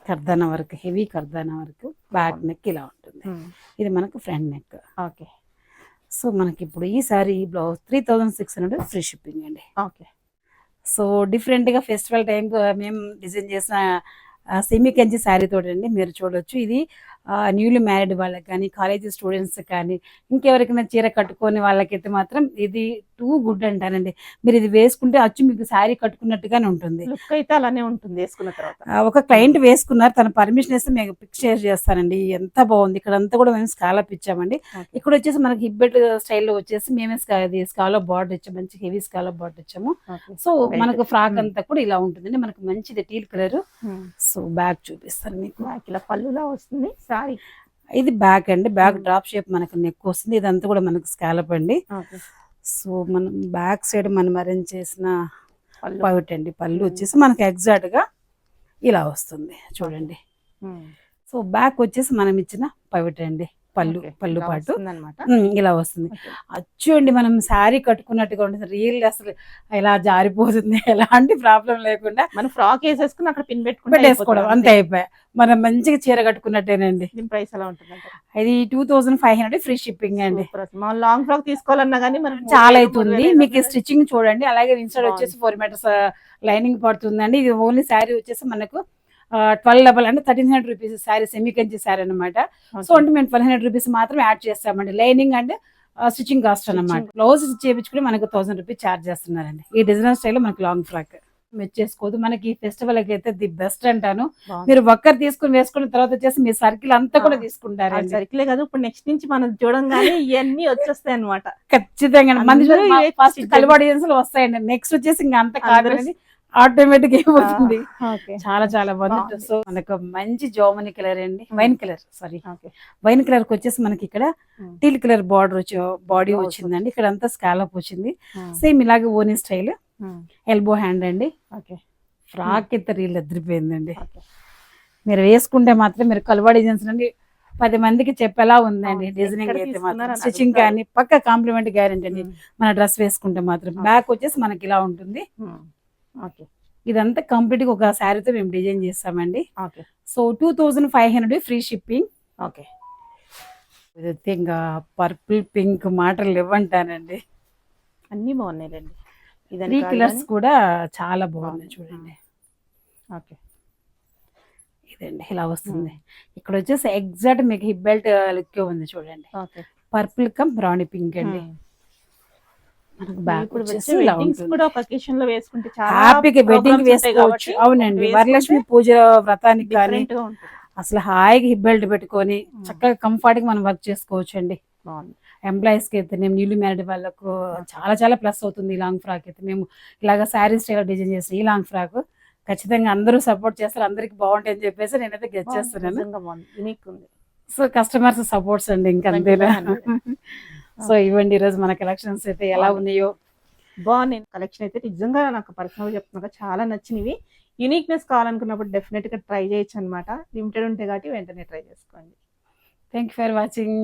Speaker 3: kardana work, heavy kardana work, back neck ఇలా ఉంటుంది. ఇది మనకు ఫ్రంట్ నెక్.
Speaker 2: ఓకే.
Speaker 3: సో మనకి ఇప్పుడు ఈ సారీ ఈ బ్లౌజ్ 3600 ఫ్రీ షిప్పింగ్ అండి.
Speaker 2: ఓకే.
Speaker 3: సో డిఫరెంట్గా ఫెస్టివల్ టైం మేము డిజైన్ చేసిన సెమీ కంచి శారీ తోటండి మీరు చూడొచ్చు. ఇది న్యూలీ మ్యారీడ్ వాళ్ళకి కానీ, కాలేజీ స్టూడెంట్స్ కానీ, ఇంకెవరికైనా చీర కట్టుకొని వాళ్ళకైతే మాత్రం ఇది టూ గుడ్ అంటానండి. మీరు ఇది వేసుకుంటే అచ్చు మీకు శారీ కట్టుకున్నట్టుగానే ఉంటుంది.
Speaker 2: లుక్ అయితే అలానే ఉంటుంది వేసుకున్న తర్వాత.
Speaker 3: ఒక క్లయింట్ వేసుకున్నారు, తన పర్మిషన్ ఇస్తే మీకు పిక్ షేర్ చేస్తానండి. ఎంత బాగుంది. ఇక్కడ అంతా కూడా మేము స్కాలప్ ఇచ్చామండి. ఇక్కడ వచ్చేసి మనకి హిబ్బెట్ స్టైల్లో వచ్చేసి మేమే స్కాలప్ బార్డర్ ఇచ్చాము, మంచి హెవీ స్కాలప్ బార్డర్ ఇచ్చాము. సో మనకు ఫ్రాక్ అంతా కూడా ఇలా ఉంటుందండి. మనకు మంచిది టీల్ కలర్. సో బ్యాక్ చూపిస్తాను మీకు.
Speaker 2: ఇలా పళ్ళులా వస్తుంది సారీ.
Speaker 3: ఇది బ్యాక్ అండి, బ్యాక్ డ్రాప్ షేప్ మనకు నెక్ వస్తుంది. ఇదంతా కూడా మనకు స్కాలప్ అండి. సో మనం బ్యాక్ సైడ్ మనం అరేంజ్ చేసిన పైవట్ అండి. పళ్ళు వచ్చేసి మనకి ఎగ్జాక్ట్ గా ఇలా వస్తుంది చూడండి. సో బ్యాక్ వచ్చేసి మనం ఇచ్చిన పైవట్ అండి, పళ్ళు పాటు ఇలా వస్తుంది. అచ్చు అండి మనం శారీ కట్టుకున్నట్టుగా ఉంటుంది. రియల్ అసలు ఇలా జారిపోతుంది, ఎలాంటి ప్రాబ్లం లేకుండా
Speaker 2: మనం ఫ్రాక్ వేసేసుకుని అక్కడ పిన్
Speaker 3: పెట్టేసుకోవడం అంతే అయిపోయా. మనం మంచిగా చీర కట్టుకున్నట్టేనండి.
Speaker 2: ప్రైస్ ఎలా ఉంటుంది?
Speaker 3: ఇది 2500 ఫ్రీ షిప్పింగ్ అండి.
Speaker 2: లాంగ్ ఫ్రాక్ తీసుకోవాలన్నా కానీ మనకి
Speaker 3: చాలా అవుతుంది. మీకు స్టిచ్చింగ్ చూడండి. అలాగే ఇన్సైడ్ వచ్చేసి 4 మీటర్స్ లైనింగ్ పడుతుందండి. ఇది ఓన్లీ శారీ వచ్చేసి మనకు 12 అంటే 1300 రూపీస్ శారీ, సెమీ కంచి శారీ అనమాట. సో అంటే మేము 1200 రూపీస్ మాత్రం యాడ్ చేస్తామండి. లైనింగ్ అండ్ స్టిచ్చింగ్ కాస్ట్ అనమాట. బ్లౌజ్ చేయించుకుని మనకు 1000 రూపీస్ ఛార్జ్ చేస్తున్నారండి. ఈ డిజైనర్ స్టైల్ మనకి లాంగ్ ఫ్రాక్ మెచ్చేసుకోదు. మనకి ఈ ఫెస్టివల్ అయితే ది బెస్ట్ అంటాను. మీరు ఒక్కరు తీసుకుని వేసుకున్న తర్వాత వచ్చేసి మీ సర్కిల్ అంతా కూడా తీసుకుంటారు.
Speaker 2: సర్కిలే కాదు, ఇప్పుడు నెక్స్ట్ నుంచి మనం చూడంగానే ఇవన్నీ వచ్చేస్తాయి అనమాట.
Speaker 3: ఖచ్చితంగా మన ఫస్ట్ కలవాడి వస్తాయండి. నెక్స్ట్ వచ్చేసి ఇంకా అంత కాదు, ఆటోమేటిక్ అయిపోతుంది. చాలా చాలా బాగుంది. సో మనకు మంచి జోమని కలర్ అండి, wine colour sorry wine colour కి వచ్చేసి మనకి ఇక్కడ టీల్ కలర్ బార్డర్ వచ్చి బాడీ వచ్చిందండి. ఇక్కడ అంతా స్కాలప్ వచ్చింది. సేమ్ ఇలాగే ఓనీ స్టైల్, ఎల్బో హ్యాండ్ అండి. ఫ్రాక్ అయితే రీల్ ఎదిరిపోయిందండి. మీరు వేసుకుంటే మాత్రం మీరు కలవా డిజైన్స్ అండి 10 మందికి చెప్పేలా ఉందండి. డిజైనింగ్ అయితే మాత్రం స్టిచ్చింగ్ కానీ పక్క కాంప్లిమెంట్ గ్యారెంటీ అండి. మన డ్రెస్ వేసుకుంటే మాత్రం. బ్యాక్ వచ్చేసి మనకి ఇలా ఉంటుంది. ఇదంతా కంప్లీట్ గా ఒక శారీతో మేము డిజైన్ చేస్తామండి. So 2500 free shipping.
Speaker 2: ఓకే.
Speaker 3: ఇదైతే ఇంకా పర్పుల్ పింక్ మాటలు ఇవ్వంటానండి.
Speaker 2: అన్ని బాగున్నాయండి.
Speaker 3: 3 కలర్స్ కూడా చాలా బాగున్నాయి చూడండి.
Speaker 2: ఓకే.
Speaker 3: ఇదండి ఇలా వస్తుంది. ఇక్కడ వచ్చేసి ఎగ్జాక్ట్ మీకు హిప్ బెల్ట్ లుక్ ఉంది చూడండి. పర్పుల్ కమ్ బ్రౌనీ పింక్ అండి. మనకు బ్యాక్
Speaker 2: ఇప్పుడు
Speaker 3: వచ్చేసి
Speaker 2: వచ్చే
Speaker 3: ఇలా
Speaker 2: వెడ్డింగ్స్
Speaker 3: ఉంటుంది.
Speaker 2: కూడా ఒక అకేషన్ లో వేసుకుంటే చాలా
Speaker 3: హ్యాపీగా వెడ్డింగ్
Speaker 2: programs ఉంటాయి
Speaker 3: వేసుకోవచ్చు.
Speaker 2: కాబట్టి
Speaker 3: అవునండి,
Speaker 2: ఒకటి
Speaker 3: వరలక్ష్మి
Speaker 2: వేసుకుంటే
Speaker 3: పూజ వ్రతానికి కానీ
Speaker 2: different గా ఉంటుంది.
Speaker 3: అసలు హాయిగా హిప్ బెల్ట్ పెట్టుకొని చక్కగా కంఫర్ట్ గా మనం వర్క్ చేసుకోవచ్చు అండి.
Speaker 2: బాగుంది.
Speaker 3: ఎంప్లాయీస్ కి అయితే మేము న్యూలీ మ్యారీడ్ వాళ్ళకు చాలా చాలా ప్లస్ అవుతుంది. ఈ లాంగ్ ఫ్రాక్ అయితే మేము ఇలాగ శారీ స్టైల్ డిజైన్ చేస్తాం. ఈ లాంగ్ ఫ్రాక్ ఖచ్చితంగా అందరూ సపోర్ట్ చేస్తారు, అందరికి బాగుంటాయి అని చెప్పేసి నేనైతే గెట్
Speaker 2: బాగుంది,
Speaker 3: చేస్తున్నాను.
Speaker 2: నిజంగా బాగుంది, యూనిక్ ఉంది.
Speaker 3: సో కస్టమర్స్ సపోర్ట్స్ అండి, ఇంకా అంతేనా. సో ఇవ్వండి ఈరోజు మన కలెక్షన్స్ అయితే ఎలా ఉన్నాయో.
Speaker 2: బాగుంది కలెక్షన్ అయితే నిజంగా నాకు పర్సనల్గా చెప్తున్నా చాలా నచ్చినవి. యూనిక్నెస్ కావాలనుకున్నప్పుడు డెఫినెట్ గా ట్రై చేయొచ్చు అనమాట. లిమిటెడ్ ఉంటాయి కాబట్టి వెంటనే ట్రై చేసుకోండి.
Speaker 3: Thank you for watching.